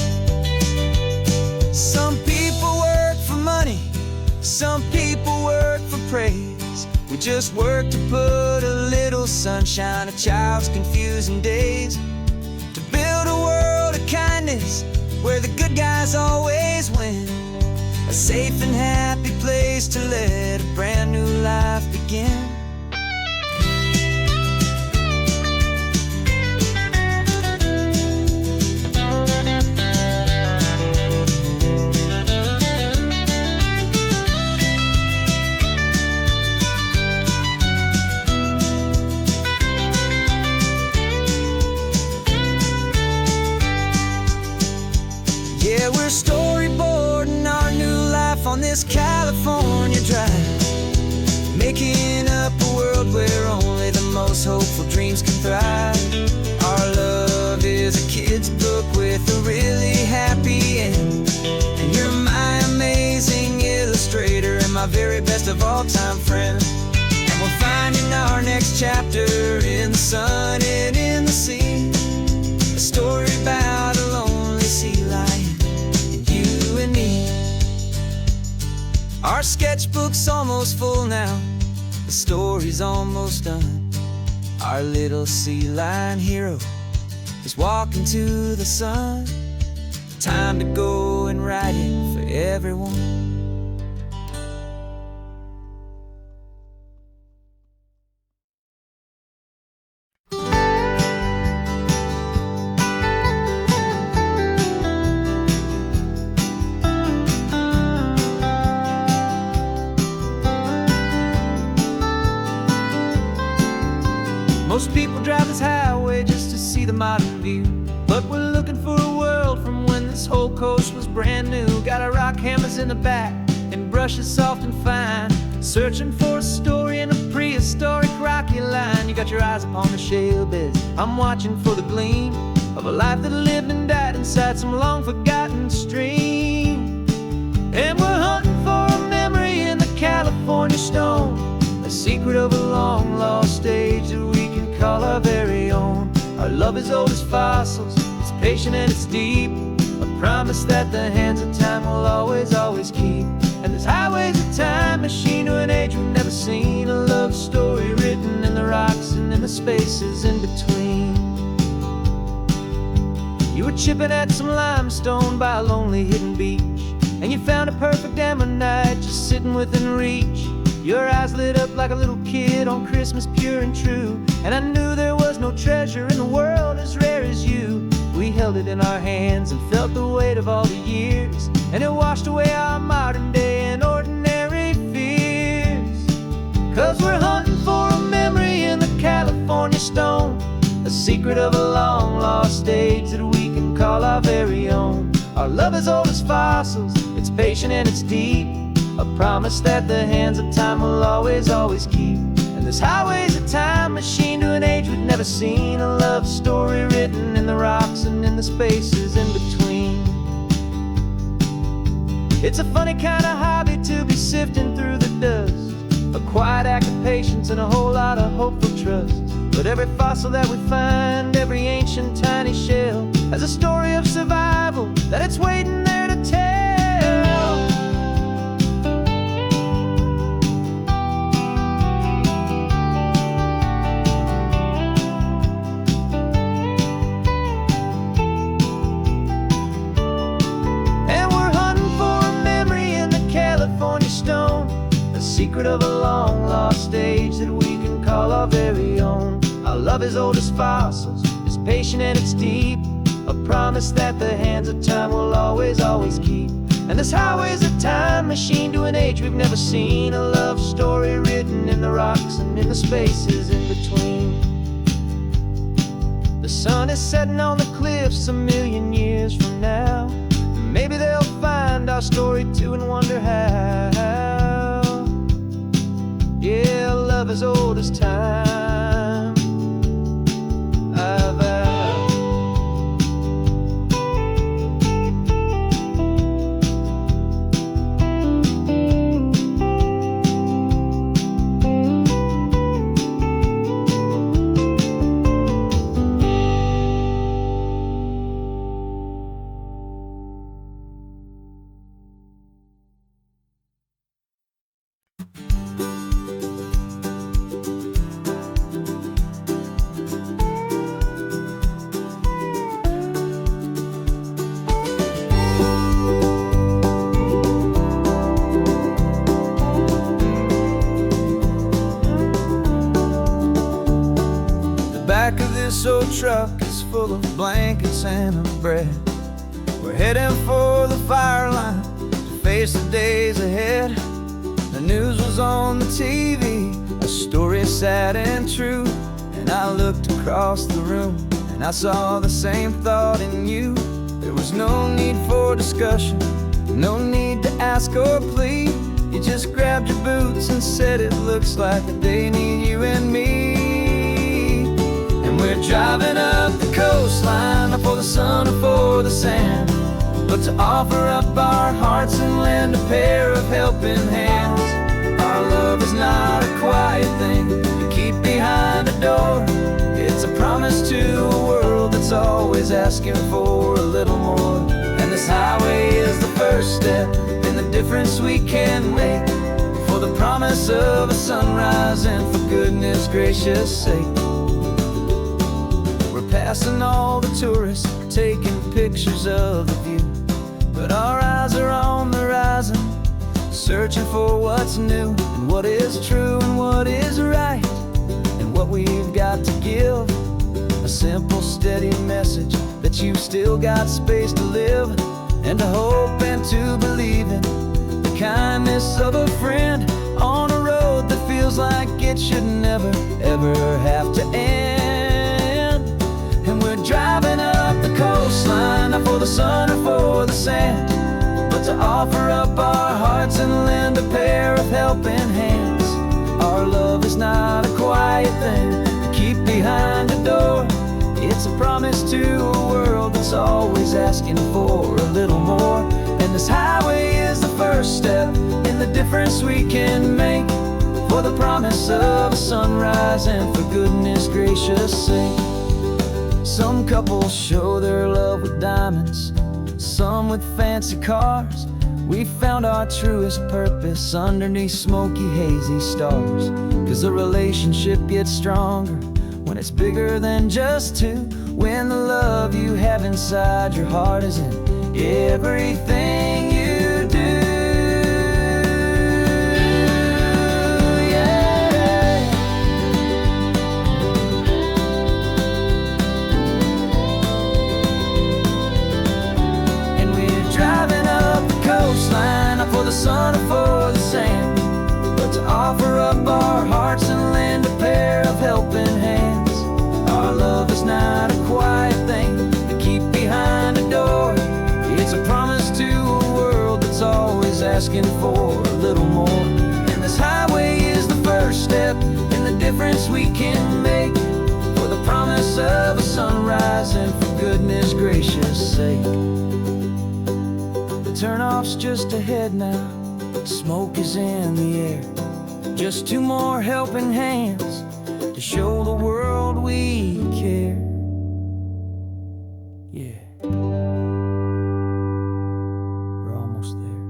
[SPEAKER 2] Some people work for money, some people work for praise. We just work to put a little sunshine in a child's confusing days, to build a world of kindness where the good guys always win, a safe and happy place to let a brand new life begin. Yeah, we're storyboarding our new life on this California drive, making up a world where only the most hopeful dreams can thrive. Our love is a kid's book with a really happy end, and you're my amazing illustrator and my very best of all time friend. And we're finding our next chapter in the sun and in the sea, a story about a lonely sea lion, you and me. Our sketchbook's almost full now, the story's almost done. Our little sea lion hero is walking to the sun. Time to go and write it for everyone.
[SPEAKER 1] Most people drive this highway just to see the modern view, but we're looking for a world from when this whole coast was brand new. Got our rock hammers in the back and brushes soft and fine, searching for a story in a prehistoric rocky line. You got your eyes upon the shale beds, I'm watching for the gleam of a life that lived and died inside some long forgotten stream. And we're hunting for a memory in the California stone, a secret of a long lost age that we can call our very own. Our love is old as fossils, it's patient and it's deep, a promise that the hands of time will always, always keep. And this highway's a time machine to an age we've never seen, a love story written in the rocks and in the spaces in between. You were chipping at some limestone by a lonely hidden beach, and you found a perfect ammonite just sitting within reach. Your eyes lit up like a little kid on Christmas, pure and true, and I knew there was no treasure in the world as rare as you. We held it in our hands and felt the weight of all the years, and it washed away our modern day and ordinary fears. 'Cause we're hunting for a memory in the California stone, a secret of a long lost age that we can call our very own. Our love is old as fossils, it's patient and it's deep, a promise that the hands of time will always, always keep. And this highway's a time machine to an age we've never seen, a love story written in the rocks and in the spaces in between. It's a funny kind of hobby to be sifting through the dust, a quiet act of patience and a whole lot of hopeful trust. But every fossil that we find, every ancient tiny shell, has a story of survival that it's waiting there to tell. secret of a long lost age that we can call our very own. Our love is old as fossils, it's patient and it's deep, a promise that the hands of time will always, always keep. And this highway's a time machine to an age we've never seen, a love story written in the rocks and in the spaces in between. The sun is setting on the cliffs a million years from now. Maybe they'll find our story too and wonder how. Yeah, love as old as time, I vow.
[SPEAKER 2] Back of this old truck is full of blankets and a bread. We're heading for the fire line to face the days ahead. The news was on the TV, a story sad and true. And I looked across the room and I saw the same thought in you. There was no need for discussion, no need to ask or plead. You just grabbed your boots and said it looks like a day need you and me. We're driving up the coastline, not for the sun or for the sand, but to offer up our hearts and lend a pair of helping hands. Our love is not a quiet thing you keep behind a door. It's a promise to a world that's always asking for a little more. And this highway is the first step in the difference we can make, for the promise of a sunrise and for goodness gracious sake. Passing all the tourists, taking pictures of the view, but our eyes are on the horizon, searching for what's new and what is true and what is right, and what we've got to give. A simple, steady message that you've still got space to live, and to hope and to believe in the kindness of a friend on a road that feels like it should never, ever have to end. And we're driving up the coastline, not for the sun or for the sand, but to offer up our hearts and lend a pair of helping hands. Our love is not a quiet thing to keep behind a door. It's a promise to a world that's always asking for a little more. And this highway is the first step in the difference we can make, for the promise of a sunrise and for goodness gracious sake. Some couples show their love with diamonds, some with fancy cars. We found our truest purpose underneath smoky, hazy stars. 'Cause a relationship gets stronger when it's bigger than just two, when the love you have inside your heart is in everything you do. Not for the sun or for the sand, but to offer up our hearts and lend a pair of helping hands. Our love is not a quiet thing to keep behind a door. It's a promise to a world that's always asking for a little more. And this highway is the first step in the difference we can make, for the promise of a sunrise and for goodness gracious sake. Turnoff's just ahead now, smoke is in the air. Just two more helping hands to show the world we care. Yeah, we're almost there.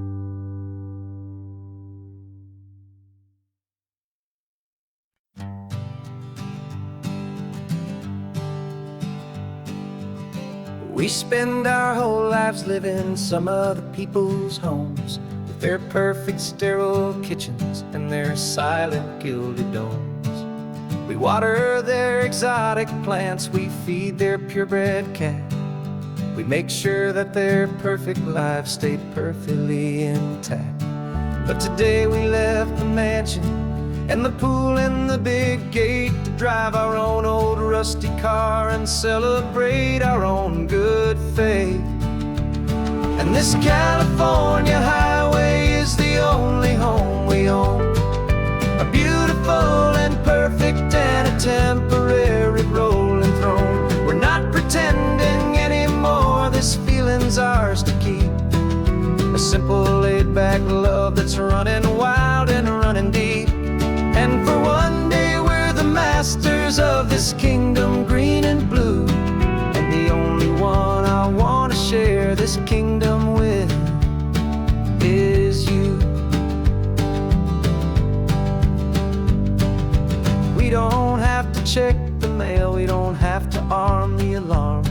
[SPEAKER 1] We spend our whole lives living some other people's homes, with their perfect sterile kitchens and their silent gilded domes. We water their exotic plants, we feed their purebred cat. We make sure that their perfect lives stayed perfectly intact. But today we left the mansion and the pool and the big gate to drive our own old rusty car and celebrate our own good faith. And this California highway is the only home we own, a beautiful and perfect and a temporary rolling throne. We're not pretending anymore, this feeling's ours to keep, a simple laid-back love that's running wild and running deep. And for one day we're the masters of this kingdom green and blue, and the only one I want to share this kingdom with is you. We don't have to check the mail, we don't have to arm the alarm,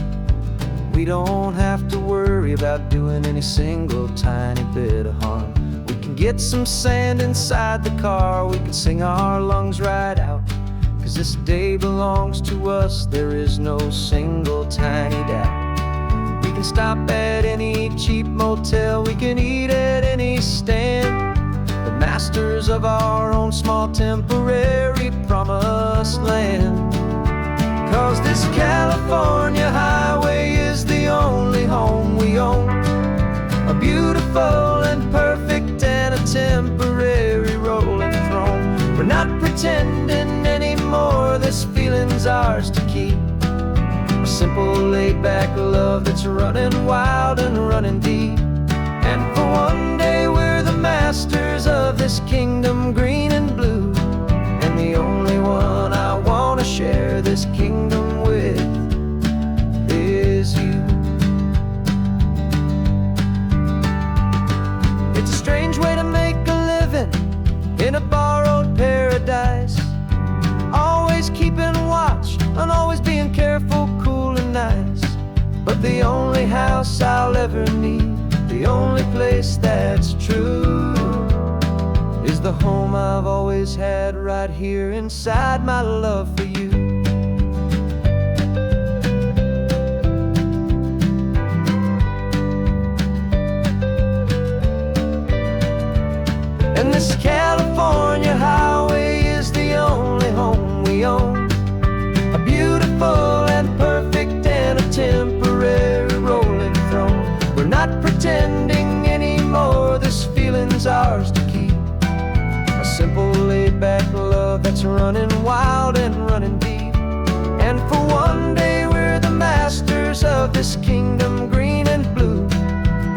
[SPEAKER 1] we don't have to worry about doing any single tiny bit of harm. We can get some sand inside the car, we can sing our lungs right out, 'cause this day belongs to us, there is no single tiny doubt. We can stop at any cheap motel, we can eat at any stand, the masters of our own small temporary promised land. 'Cause this California highway is the only home we own, a beautiful and perfect and a temporary rolling throne. We're not pretending anymore, this feeling's ours to keep, a simple laid-back love that's running wild and running deep. And for one day we're the masters of this kingdom green and blue, and the only one I want to share this kingdom with is you. It's a strange way to make a living in a borrowed paradise, always keeping watch and always being careful, cool and nice. But the only house I'll ever need, the only place that's true, is the home I've always had right here inside my love for you. And this California highway is the only home we own, a beautiful and perfect and a temporary rolling throne. We're not pretending anymore, this feeling's ours to keep, a simple laid-back love that's running wild and running deep. And for one day we're the masters of this kingdom green and blue,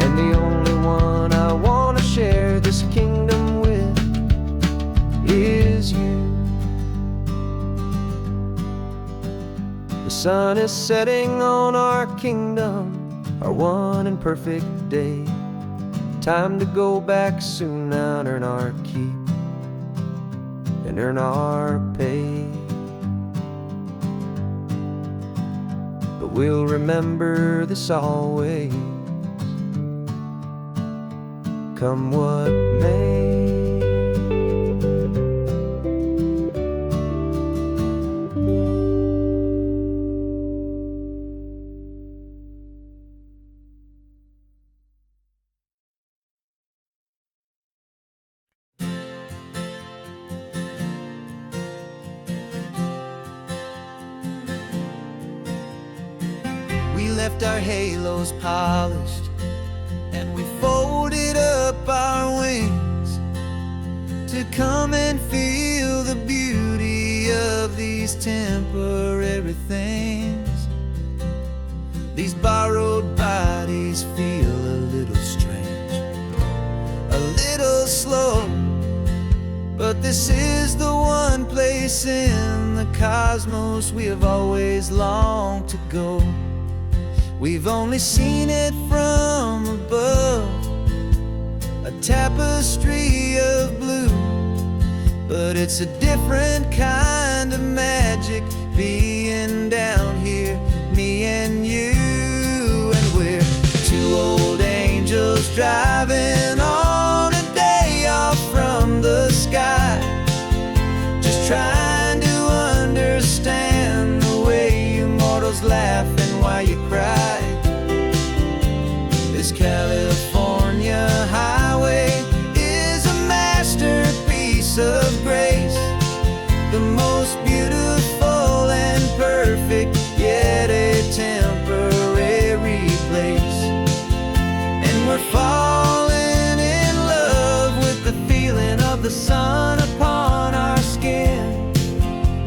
[SPEAKER 1] and the only one I want to share this kingdom with is you. The sun is setting on our kingdom, our one and perfect day. Time to go back soon now and earn our keep and earn our pay. But we'll remember this always, come what may. We left our halos polished and we folded up our wings to come and feel the beauty of these temporary things. These borrowed bodies feel a little strange, a little slow, but this is the one place in the cosmos we have always longed to go. We've only seen it from above, a tapestry of blue, but it's a different kind of magic being down here, me and you. And we're two old angels driving on an
[SPEAKER 2] of grace, the most beautiful and perfect, yet a temporary place. And we're falling in love with the feeling of the sun upon our skin,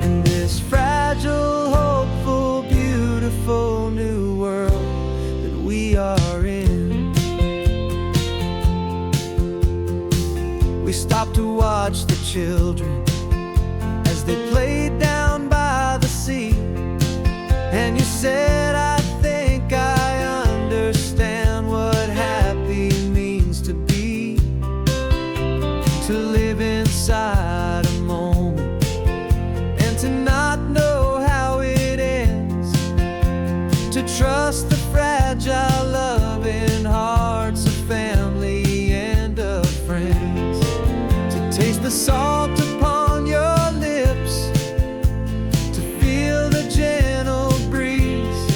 [SPEAKER 2] in this fragile, hopeful, beautiful new world that we are in. We stopped to watch the children as they played down by the sea, and you said, I think I understand what happy means to be, to live inside a moment and to not know how it ends, to trust the fragile loving hearts of family and of friends, to taste the salt upon your lips, to feel the gentle breeze,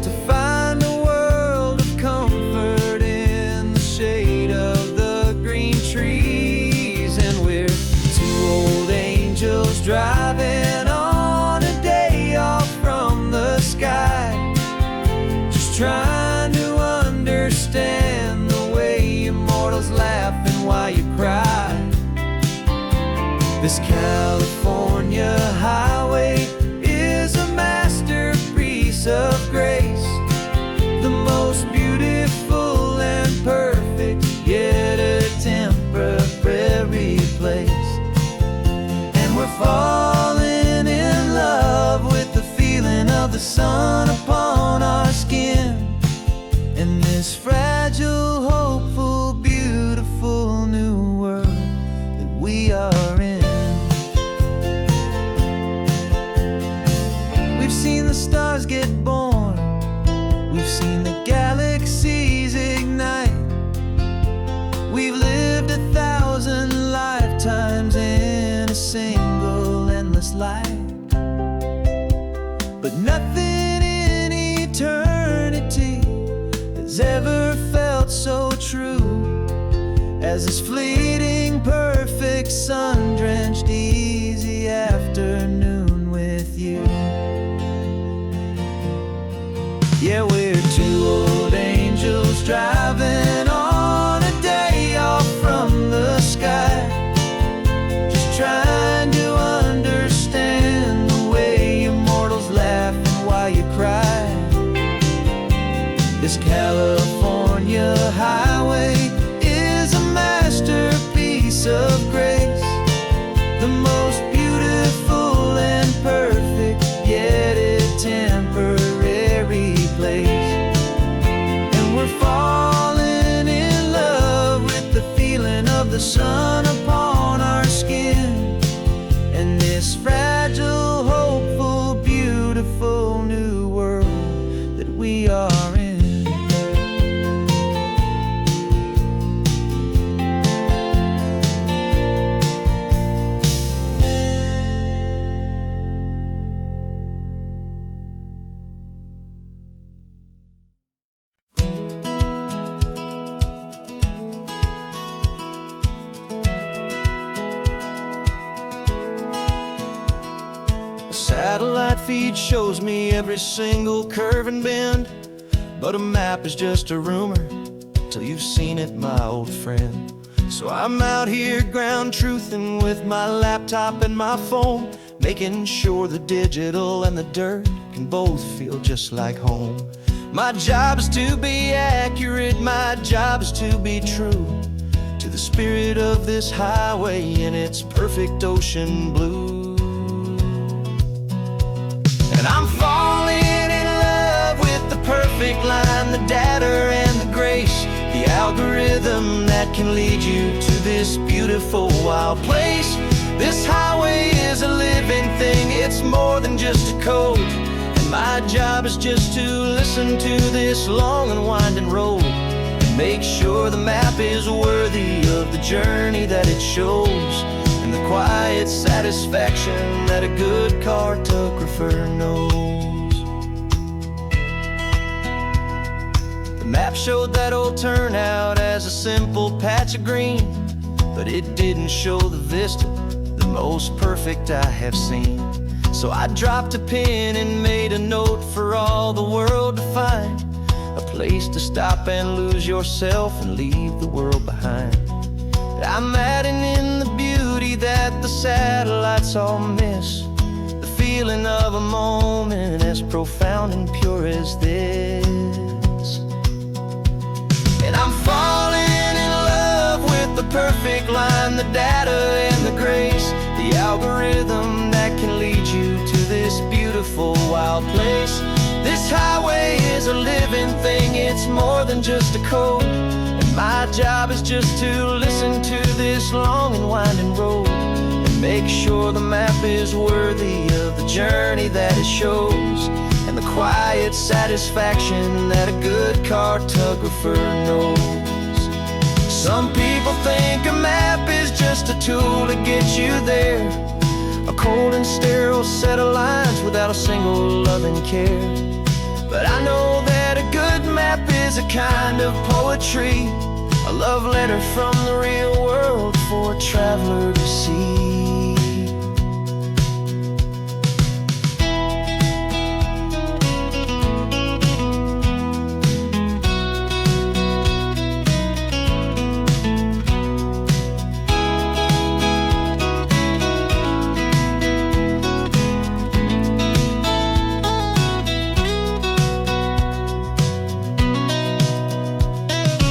[SPEAKER 2] to find a world of comfort in the shade of the green trees. And we're two old angels driving on a day off from the sky, just trying to understand the way immortals laugh and why you cry. This California highway is a masterpiece of grace, the most beautiful and perfect, yet a temporary place. And we're falling in love with the feeling of the sun upon our skin, in this fragile, hopeful, beautiful new world that we are in. We've seen the stars get born, we've seen the galaxies ignite, we've lived 1,000 lifetimes in a single endless life. But nothing in eternity has ever felt so true as this fleeting, perfect, sun-drenched, easy afternoon with you. Yeah, we're two old angels driving on a day off from the sky, just trying to understand the way immortals laugh and why you cry. This California highway is a masterpiece of grace, the most beautiful and perfect, yet a temporary place. And we're falling in love with the feeling of the sun upon our skin, in this fragile, hopeful, beautiful new world that we are in. A satellite feed shows me every single curve and bend, but a map is just a rumor till you've seen it, my old friend. So I'm out here ground truthing with my laptop and my phone, making sure the digital and the dirt can both feel just like home. My job is to be accurate, my job is to be true to the spirit of this highway in its perfect ocean blue. And I'm falling in love with the perfect line, the data and the grace, the algorithm that can lead you to this beautiful wild place. This highway is a living thing, it's more than just a code. And my job is just to listen to this long and winding road and make sure the map is worthy of the journey that it shows, and the quiet satisfaction that a good cartographer knows. The map showed that old turnout as a simple patch of green,
[SPEAKER 1] but it didn't show the vista, the most perfect I have seen. So I dropped a pin and made a note for all the world to find, a place to stop and lose yourself and leave the world behind. I'm adding in the beauty that the satellites all miss, the feeling of a moment as profound and pure as this. And I'm falling in love with the perfect line, the data and the grace, the algorithm that can lead you to this beautiful wild place. This highway is a living thing, it's more than just a code. And my job is just to listen to this long and winding road, and make sure the map is worthy of the journey that it shows, and the quiet satisfaction that a good cartographer knows. Some people think a map is just a tool to get you there, a cold and sterile set of lines without a single loving care. But I know that a good map is a kind of poetry, a love letter from the real world for a traveler to see.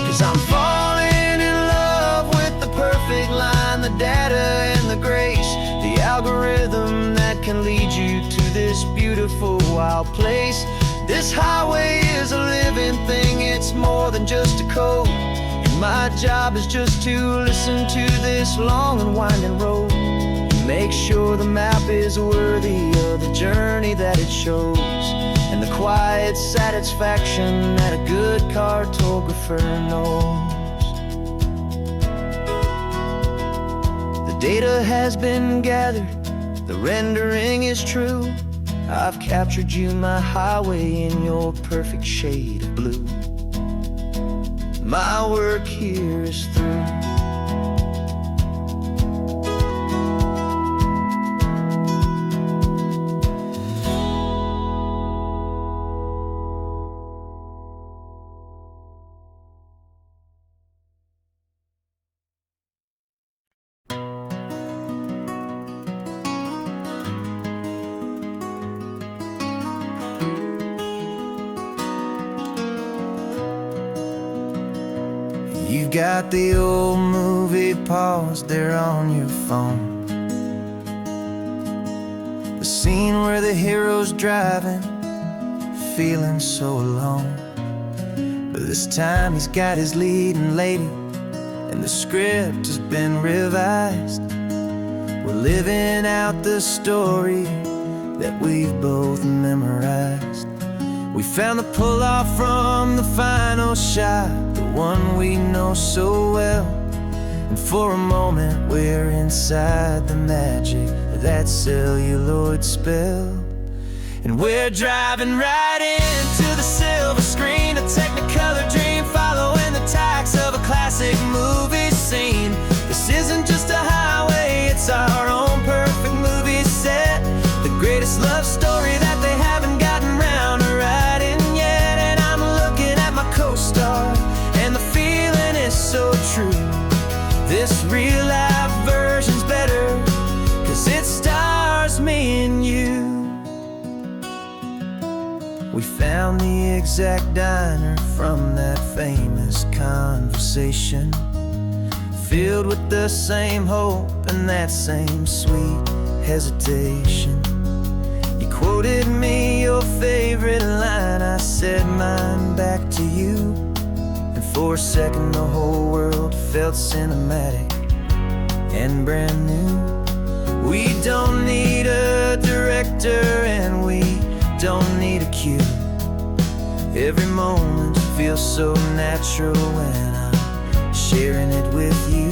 [SPEAKER 1] 'Cause I'm falling in love with the perfect line, the data and the grace, the algorithm that can lead you to this beautiful wild place. This highway is a living thing, it's more than just a code. And my job is just to listen to this long and winding road, and make sure the map is worthy of the journey that it shows, and the quiet satisfaction that a good cartographer knows. The data has been gathered, the rendering is true. I've captured you, my highway, in your perfect shade of blue. My work here is through. You've got the old movie paused there on your phone, the scene where the hero's driving, feeling so alone. But this time he's got his leading lady, and the script has been revised. We're living out the story that we've both memorized. We found the pull-off from the final shot, the one we know so well. And for a moment we're inside the magic of that celluloid spell. And we're driving right into the silver screen, a technicolor dream, following the tacks of a classic movie scene. This isn't just a highway, it's our own perfect movie set, the greatest love story that they haven't gotten round to writing yet. And I'm looking at my co-star, and the feeling is so true. This real life version's better, 'cause it stars me and you. We found the exact diner from that famous conversation, filled with the same hope and that same sweet hesitation. You quoted me your favorite line, I said mine back to you. And for a second the whole world felt cinematic and brand new. We don't need a director and we don't need a cue. Every moment feels so natural when I'm sharing it with you.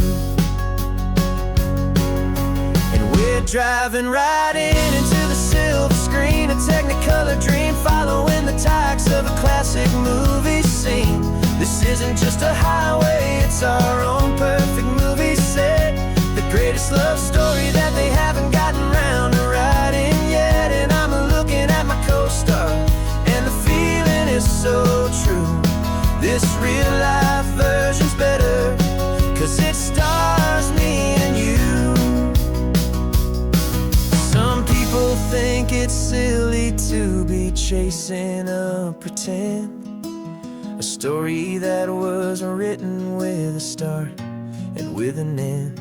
[SPEAKER 1] And we're driving right into the silver screen, a technicolor dream, following the tacks of a classic movie scene. This isn't just a highway, it's our own perfect movie set,
[SPEAKER 3] greatest love story that they haven't gotten round to writing yet. And I'm looking at my co-star, and the feeling is so true. This real life version's better, 'cause it stars me and you. Some people think it's silly to be chasing a pretend, a story that was written with a start and with an end.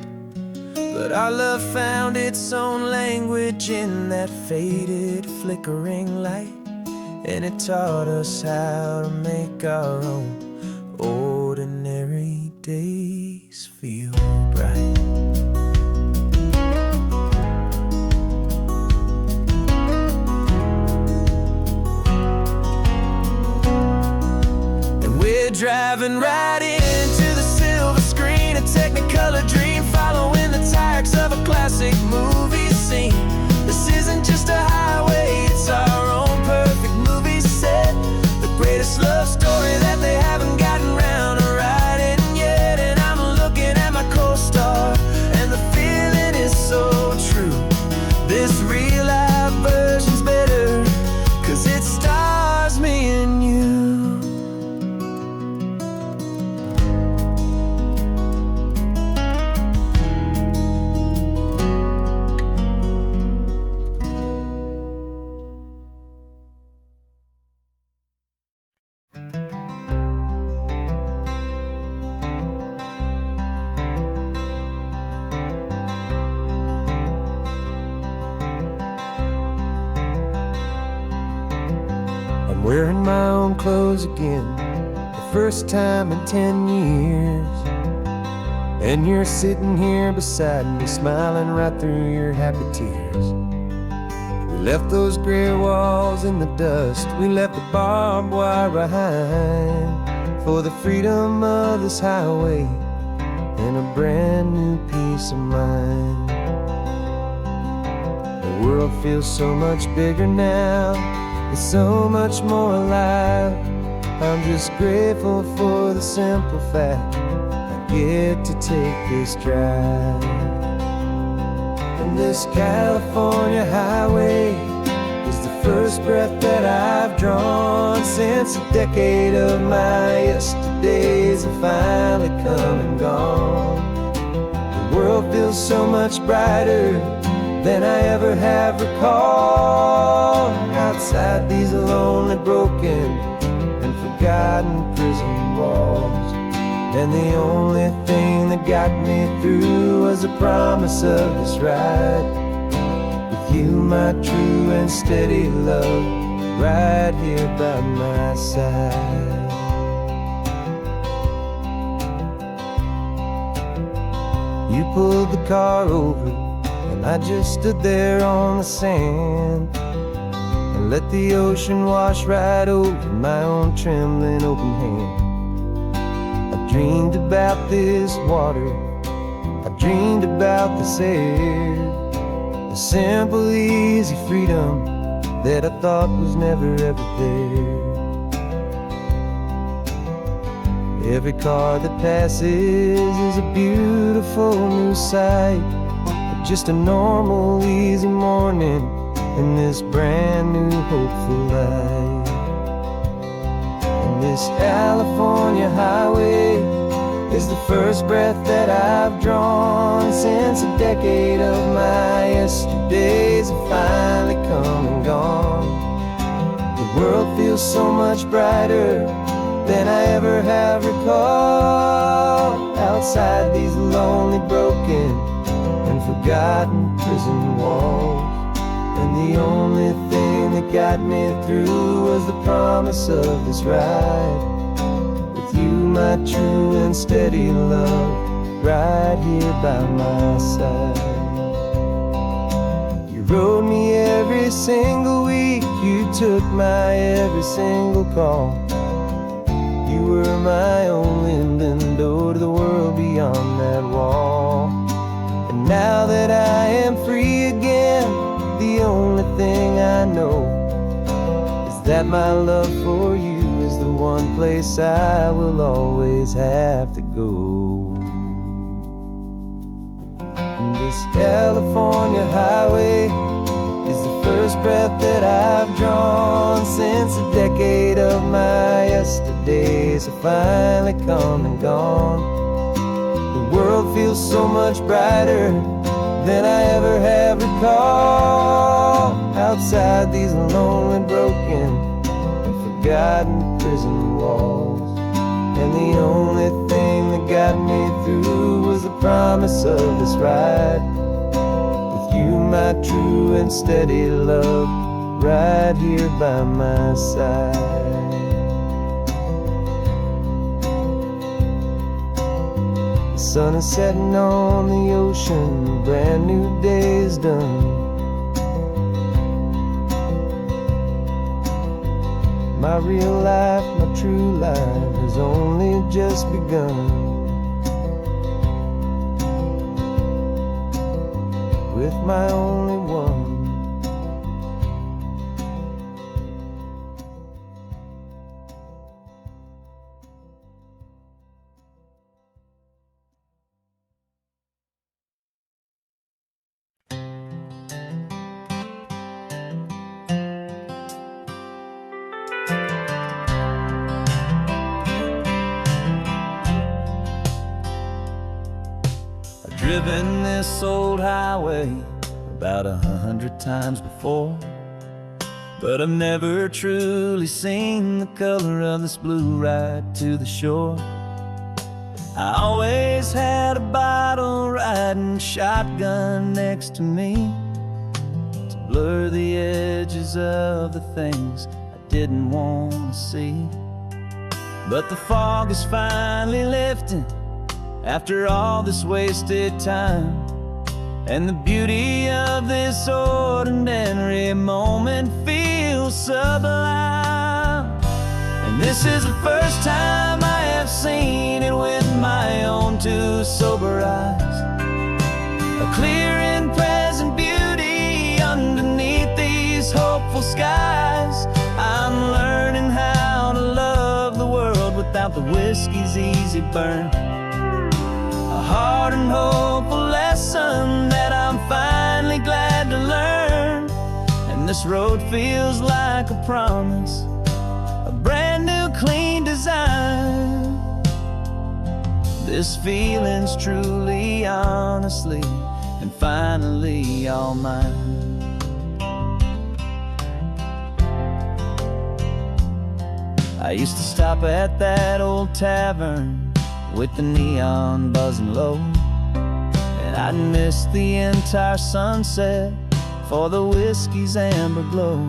[SPEAKER 3] But our love found its own language in that faded, flickering light, and it taught us how to make our own ordinary days feel bright. And we're driving right into the silver screen, a Technicolor dream, following the tracks of a classic movie scene. This isn't just a highway, it's our own perfect movie set. The greatest love story that they haven't gotten round to writing yet. And I'm looking at my co-star, and the feeling is so true. This real life version's better, 'cause it stars me and you. I'm wearing my own clothes again, the first time in 10 years. And you're sitting here beside me, smiling right through your happy tears. We left those gray walls in the dust, we left the barbed wire behind, for the freedom of this highway and a brand new peace of mind. The world feels so much bigger now, it's so much more alive. I'm just grateful for the simple fact I get to take this drive. And this California highway is the first breath that I've drawn since a decade of my yesterdays have finally come and gone. The world feels so much brighter than I ever have recalled. Outside these lonely, broken, and forgotten prison walls. And the only thing that got me through was the promise of this ride with you, my true and steady love, right here by my side. You pulled the car over, and I just stood there on the sand and let the ocean wash right over my own trembling open hand. I dreamed about this water, I dreamed about this air, the simple, easy freedom that I thought was never ever there. Every car that passes is a beautiful new sight, just a normal, easy morning in this brand new, hopeful life. And this California highway is the first breath that I've drawn since a decade of my yesterdays have finally come and gone. The world feels so much brighter than I ever have recalled. Outside these lonely, broken, and forgotten prison walls. And the only thing that got me through was the promise of this ride with you, my true and steady love, right here by my side. You rode me every single week, you took my every single call. You were my only window to the world beyond that wall. And now that I am free again, the only thing I know is that my love for you is the one place I will always have to go. And This California highway is the first breath that I've drawn since a decade of my yesterdays have finally come and gone. The world feels so much brighter than I ever have recalled. Outside these lonely, broken, and forgotten prison walls. And the only thing that got me through was the promise of this ride. With you, my true and steady love, right here by my side. The sun is setting on the ocean, a brand new day is done. My real life, my true life has only just begun. With my only one.
[SPEAKER 2] Driven this old highway about 100 times before, but I've never truly seen the color of this blue right to the shore. I always had a bottle riding shotgun next to me to blur the edges of the things I didn't want to see. But the fog is finally lifting after all this wasted time, and the beauty of this ordinary moment feels sublime. And this is the first time I have seen it with my own two sober eyes. A clear and present beauty underneath these hopeful skies. I'm learning how to love the world without the whiskey's easy burn. A hard and hopeful lesson that I'm finally glad to learn. And this road feels like a promise, a brand new clean design. This feeling's truly, honestly, and finally all mine. I used to stop at that old tavern with the neon buzzing low, and I'd miss the entire sunset for the whiskey's amber glow.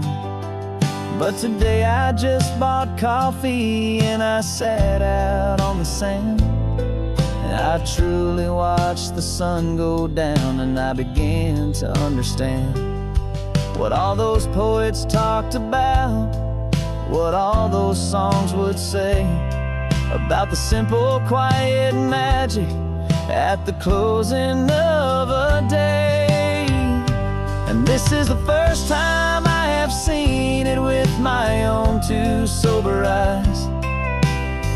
[SPEAKER 2] But today I just bought coffee and I sat out on the sand, and I truly watched the sun go down, and I began to understand what all those poets talked about, what all those songs would say about the simple, quiet magic at the closing of a day. And this is the first time I have seen it with my own two sober eyes.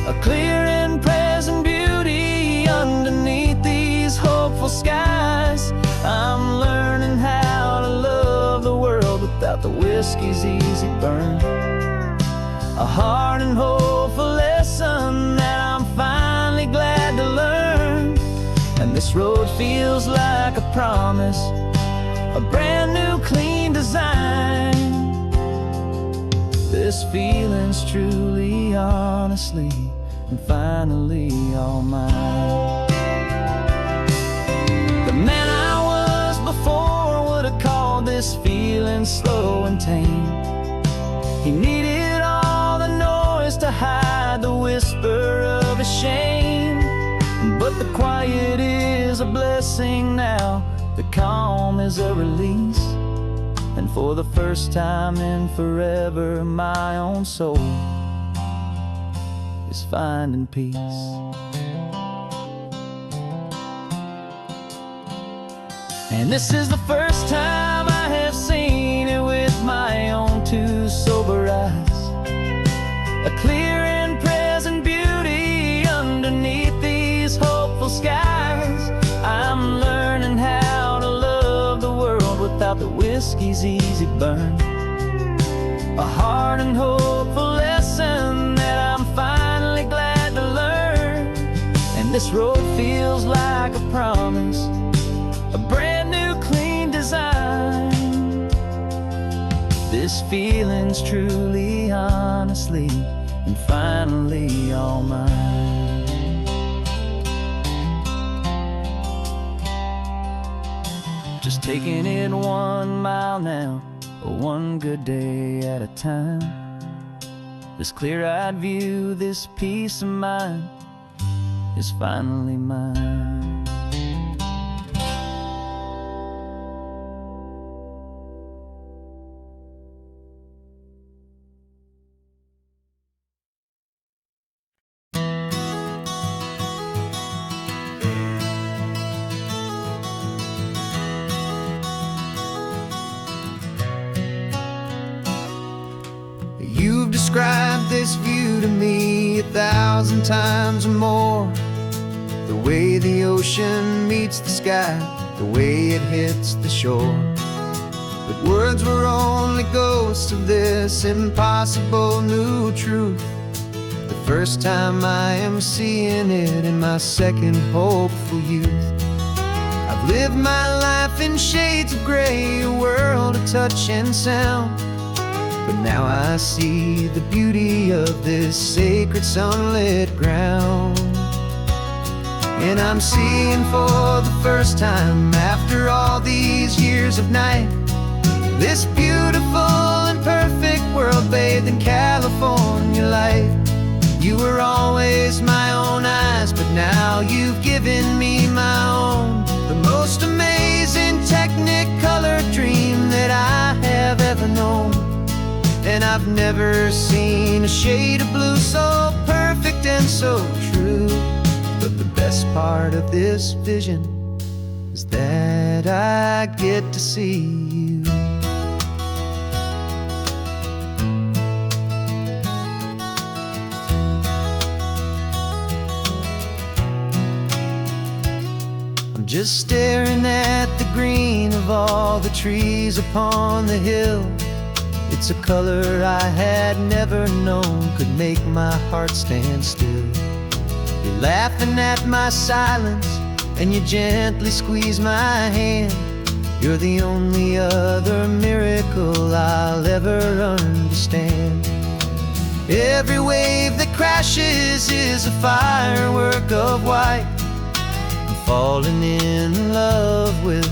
[SPEAKER 2] A clear and present beauty underneath these hopeful skies. I'm learning how to love the world without the whiskey's easy burn. A hard and hopeful lesson that I'm finally glad to learn. And this road feels like a promise, a brand new clean design. This feeling's truly, honestly, and finally all mine. The man I was before would have called this feeling slow and tame. He needed all the noise to hide the whisper of his shame. But the quiet is a blessing now, the calm is a release. And for the first time in forever, my own soul is finding peace. And this is the first time I have seen it with my own two sober eyes. A clear and present beauty underneath these hopeful skies. I'm learning how
[SPEAKER 1] about the whiskey's easy burn. A hard and hopeful lesson that I'm finally glad to learn. And this road feels like a promise, a brand new clean design. This feeling's truly, honestly, and finally all mine. Just taking it 1 mile now, one good day at a time. This clear-eyed view, this peace of mind is finally mine.
[SPEAKER 2] You've described this view to me 1,000 times or more. The way the ocean meets the sky, the way it hits the shore. But words were only ghosts of this impossible new truth. The first time I am seeing it in my second hopeful youth. I've lived my life in shades of gray, a world of touch and sound. But now I see the beauty of this sacred sunlit ground. And I'm seeing for the first time, after all these years of night, this beautiful and perfect world bathed in California light. You were always my own eyes, but now you've given me my own. The most amazing technicolor dream that I have ever known. And I've never seen a shade of blue so perfect and so true. But the best part of this vision is that I get to see you. I'm just staring at the green of all the trees upon the hill. It's a color I had never known could make my heart stand still. You're laughing at my silence, and you gently squeeze my hand. You're the only other miracle I'll ever understand. Every wave that crashes is a firework of white. I'm falling in love with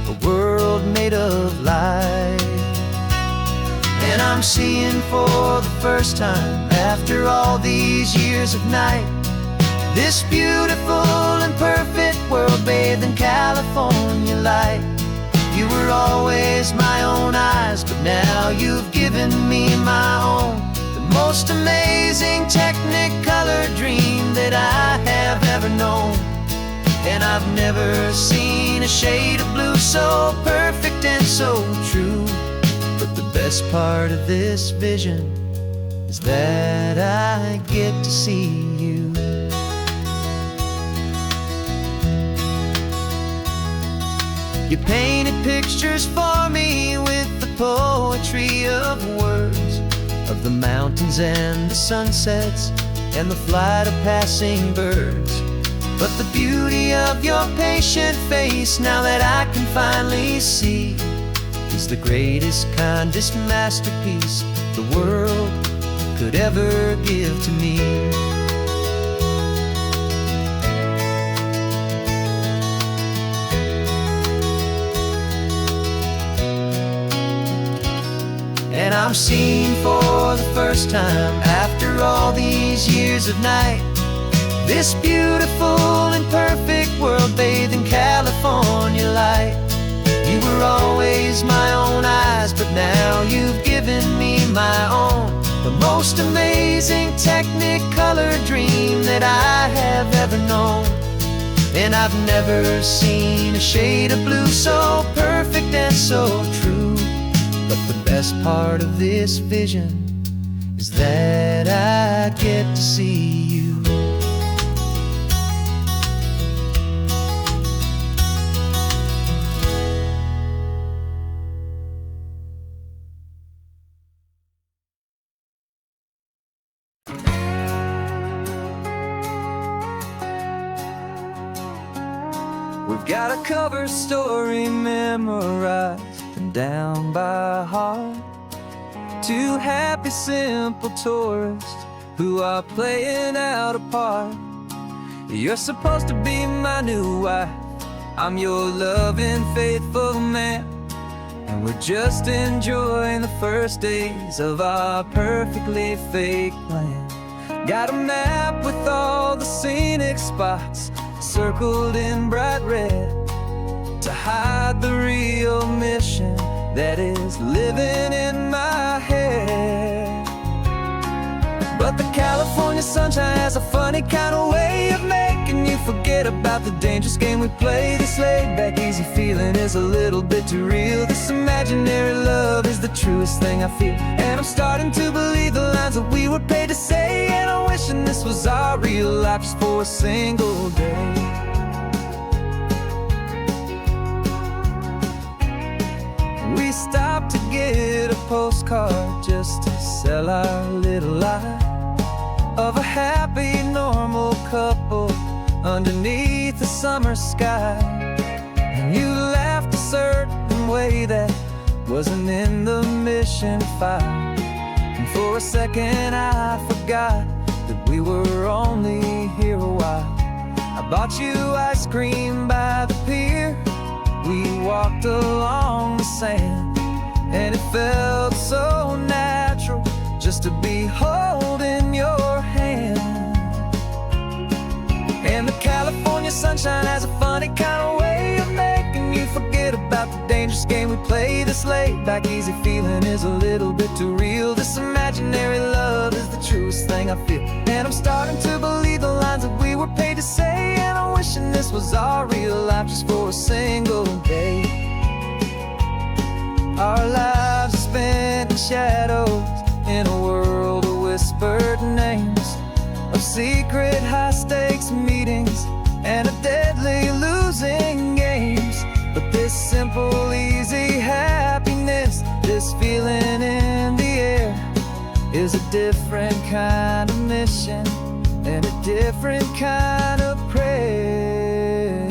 [SPEAKER 2] a world made of light. And I'm seeing for the first time, after all these years of night, this beautiful and perfect world bathed in California light. You were always my own eyes, but now you've given me my own. The most amazing technicolor dream that I have ever known. And I've never seen a shade of blue so perfect and so true. But the best part of this vision is that I get to see you. You painted pictures for me with the poetry of words, of the mountains and the sunsets and the flight of passing birds. But the beauty of your patient face, now that I can finally see, is the greatest, kindest masterpiece the world could ever give to me. And I'm seeing for the first time, after all these years of night, this beautiful and perfect world bathed in California light. You were always my own eyes, but now you've given me my own. The most amazing technicolor dream that I have ever known. And I've never seen a shade of blue so perfect and so true. But the best part of this vision is that I get to see you. We've got a cover story memorized and down by heart. Two happy, simple tourists who are playing out a part. You're supposed to be my new wife, I'm your loving, faithful man, and we're just enjoying the first days of our perfectly fake plan. Got a map with all the scenic spots circled in bright red to hide the real mission that is living in my head. But the California sunshine has a funny kind of way of making you forget about the dangerous game we play. This laid-back, easy feeling is a little bit too real. This imaginary love is the truest thing I feel, and I'm starting to believe the lines that we were paid to say. And I'm wishing this was our real life just for a single day. We stopped to get a postcard just to sell our little lie of a happy, normal couple underneath the summer sky. And you laughed a certain way that wasn't in the mission file, and for a second I forgot that we were only here a while. I bought you ice cream by the pier, we walked along the sand, and it felt so natural just to be holding your hand. And the California sunshine has a funny kind of way of making you forget about the dangerous game we play. This laid-back, easy feeling is a little bit too real. This imaginary love is the truest thing I feel, and I'm starting to believe the lines that we were paid to say. And I'm wishing this was our real life just for a single day. Our lives are spent in shadows, in a world of whispered names, of secret high-stakes meetings and of deadly losing games. But this simple, easy happiness, this feeling in the air, is a different kind of mission and a different kind of prayer.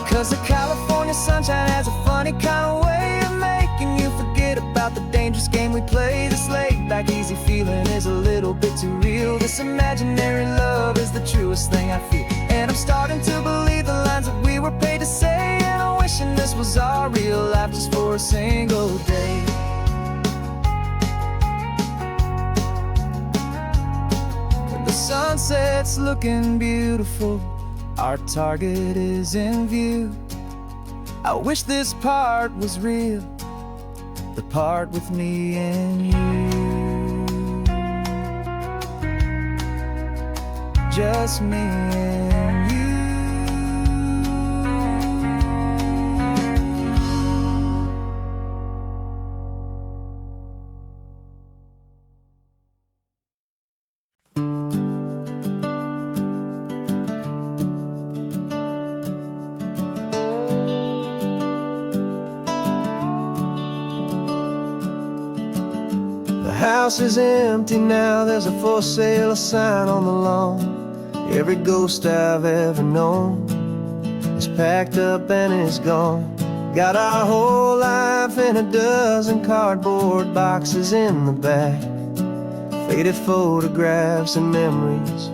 [SPEAKER 2] 'Cause the California sunshine has a funny kind of way of making you forget about the dangerous game we play. This laid-back, easy feeling is a little bit too real. This imaginary love is the truest thing I feel, and I'm starting to believe the lines that we were paid to say. And I'm wishing this was our real life just for a single day. When the sunset's looking beautiful, our target is in view. I wish this part was real, the part with me and you. Just me and you.
[SPEAKER 3] The house is empty now, there's a for sale sign on the lawn. Every ghost I've ever known is packed up and is gone. Got our whole life in a dozen cardboard boxes in the back, faded photographs and memories,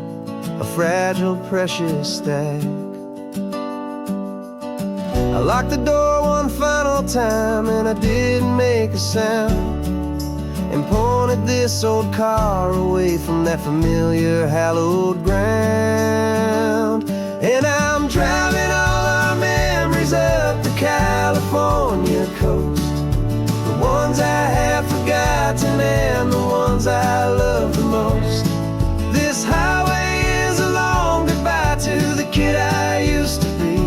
[SPEAKER 3] a fragile, precious stack. I locked the door one final time and I didn't make a sound, and pointed this old car away from that familiar hallowed ground. And I'm driving all our memories up the California coast, the ones I have forgotten and the ones I love the most. This highway is a long goodbye to the kid I used to be,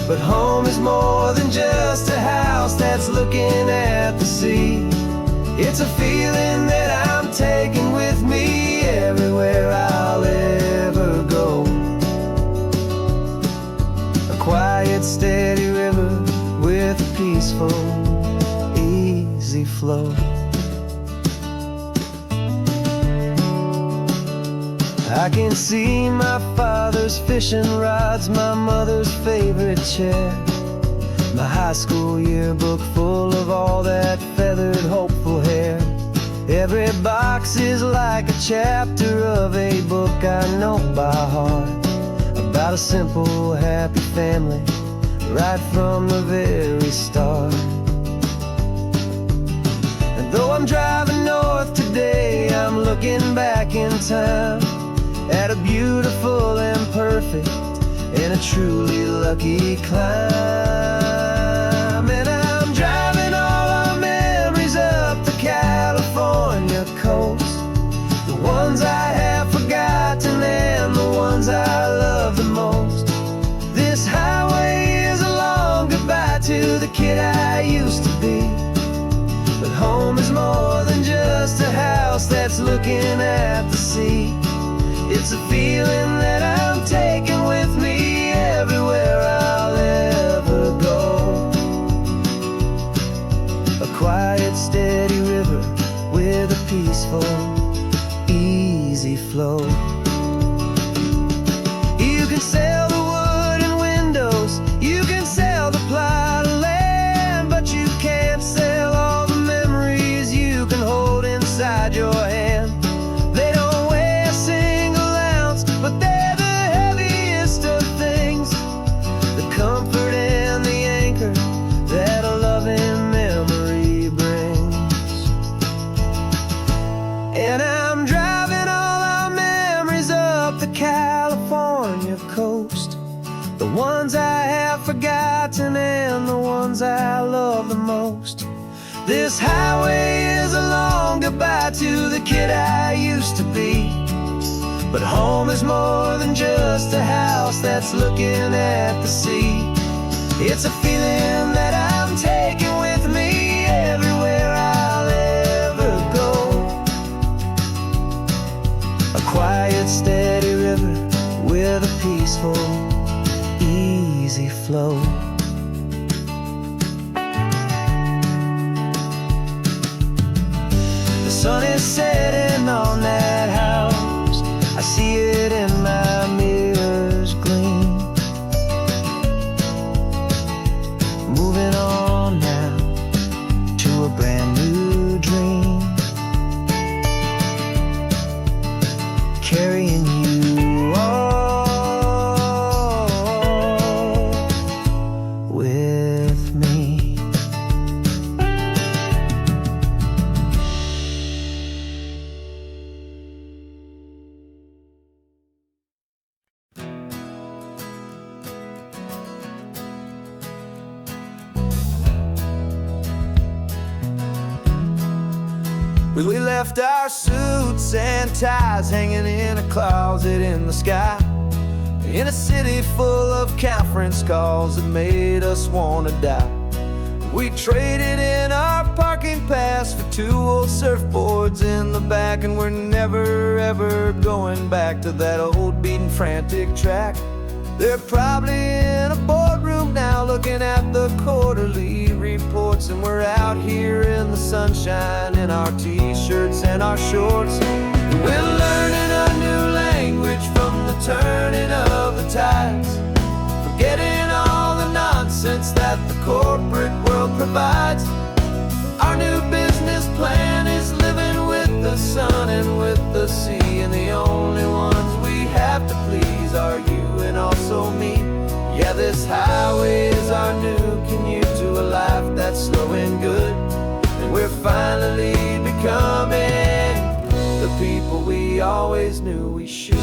[SPEAKER 3] but home is more than just a house that's looking at the sea. It's a feeling that I'm taking with me everywhere I'll ever go. A quiet, steady river with a peaceful, easy flow. I can see my father's fishing rods, my mother's favorite chair, my high school yearbook full of all that feathered, hopeful hair. Every box is like a chapter of a book I know by heart, about a simple, happy family, right from the very start. And though I'm driving north today, I'm looking back in time at a beautiful and perfect and a truly lucky climb. And I'm driving all our memories up the California coast, the ones I have forgotten and the ones I love the most. This highway is a long goodbye to the kid I used to be, but home is more than just a house that's looking at the sea. It's a feeling that I'm taking with me everywhere I'll ever go. A quiet, steady river with a peaceful, easy flow. You can sail the wooden windows, you can sail the plot of land, but you can't sail all the memories you can hold inside your hand. They don't weigh a single ounce, but they're the heaviest of things, the comfort and the anchor that a loving memory brings. And I'm driving all our memories up the California coast, the ones I have forgotten and the ones I love the most. This highway is a long goodbye to the kid I used to be, but home is more than just a house that's looking at the sea. It's a feeling that I'm taking with me everywhere I'll ever go. A quiet, steady river with a peaceful, easy flow. The sun is setting on that house, I see it in my mirror's gleam. Moving on now to a brand new dream, carrying you all with me.
[SPEAKER 2] We left our suits and ties hanging in a closet in the sky, in a city full of conference calls that made us wanna die. We traded in our parking pass for 2 old surfboards in the back, and we're never ever going back to that old beaten frantic track. They're probably in a boardroom now looking at the quarterly reports, and we're out here in the sunshine in our t-shirts and our shorts. We're learning a new language from the turning of the tides, forgetting all the nonsense that the corporate world provides. Our new business plan is living with the sun and with the sea, and the only ones we have to please are you and also me. Yeah, this highway is our new commute to a life that's slow and good, and we're finally becoming the people we always knew we should.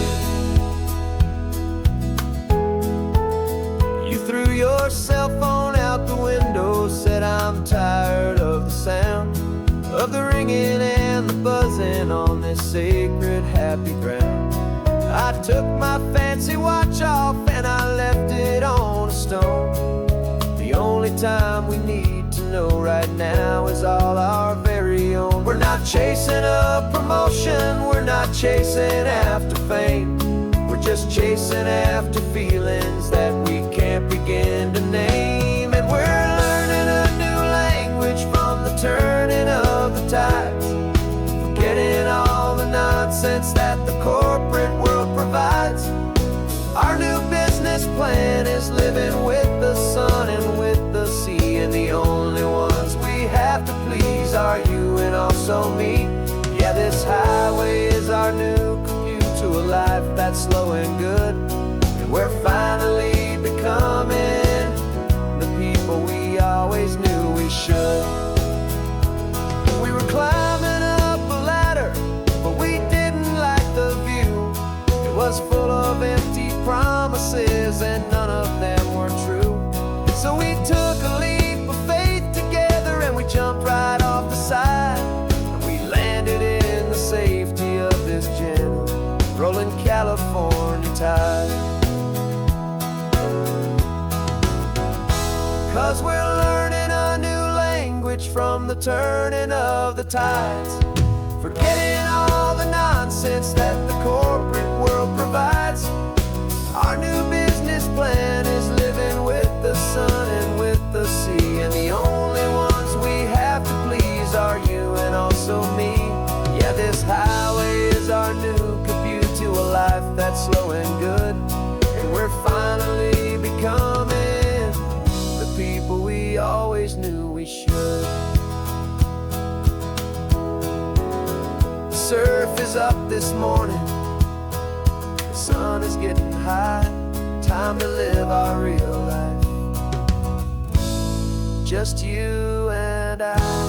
[SPEAKER 2] You threw your cell phone out the window, said I'm tired of the sound of the ringing and the buzzing on this sacred happy ground. I took my fancy watch off and I left it on a stone. The only time we need to know right now is all our very own. We're not chasing a promotion, we're not chasing after fame, we're just chasing after feelings that we can't begin to name. And we're learning a new language from the turning of the tides, forgetting all the nonsense that the corporate world
[SPEAKER 3] 'cause we're learning a new language from the turning of the tides, forgetting all the nonsense that the corporate world provides. Our new business plan is living with the sun and with the sea, and the only ones we have to please are you and also me. Yeah, this highway is our new commute to a life that's slow and good, and we're finally becoming the people we always knew we should. The surf is up this morning, the sun is getting high, time to live our real life, just you and I.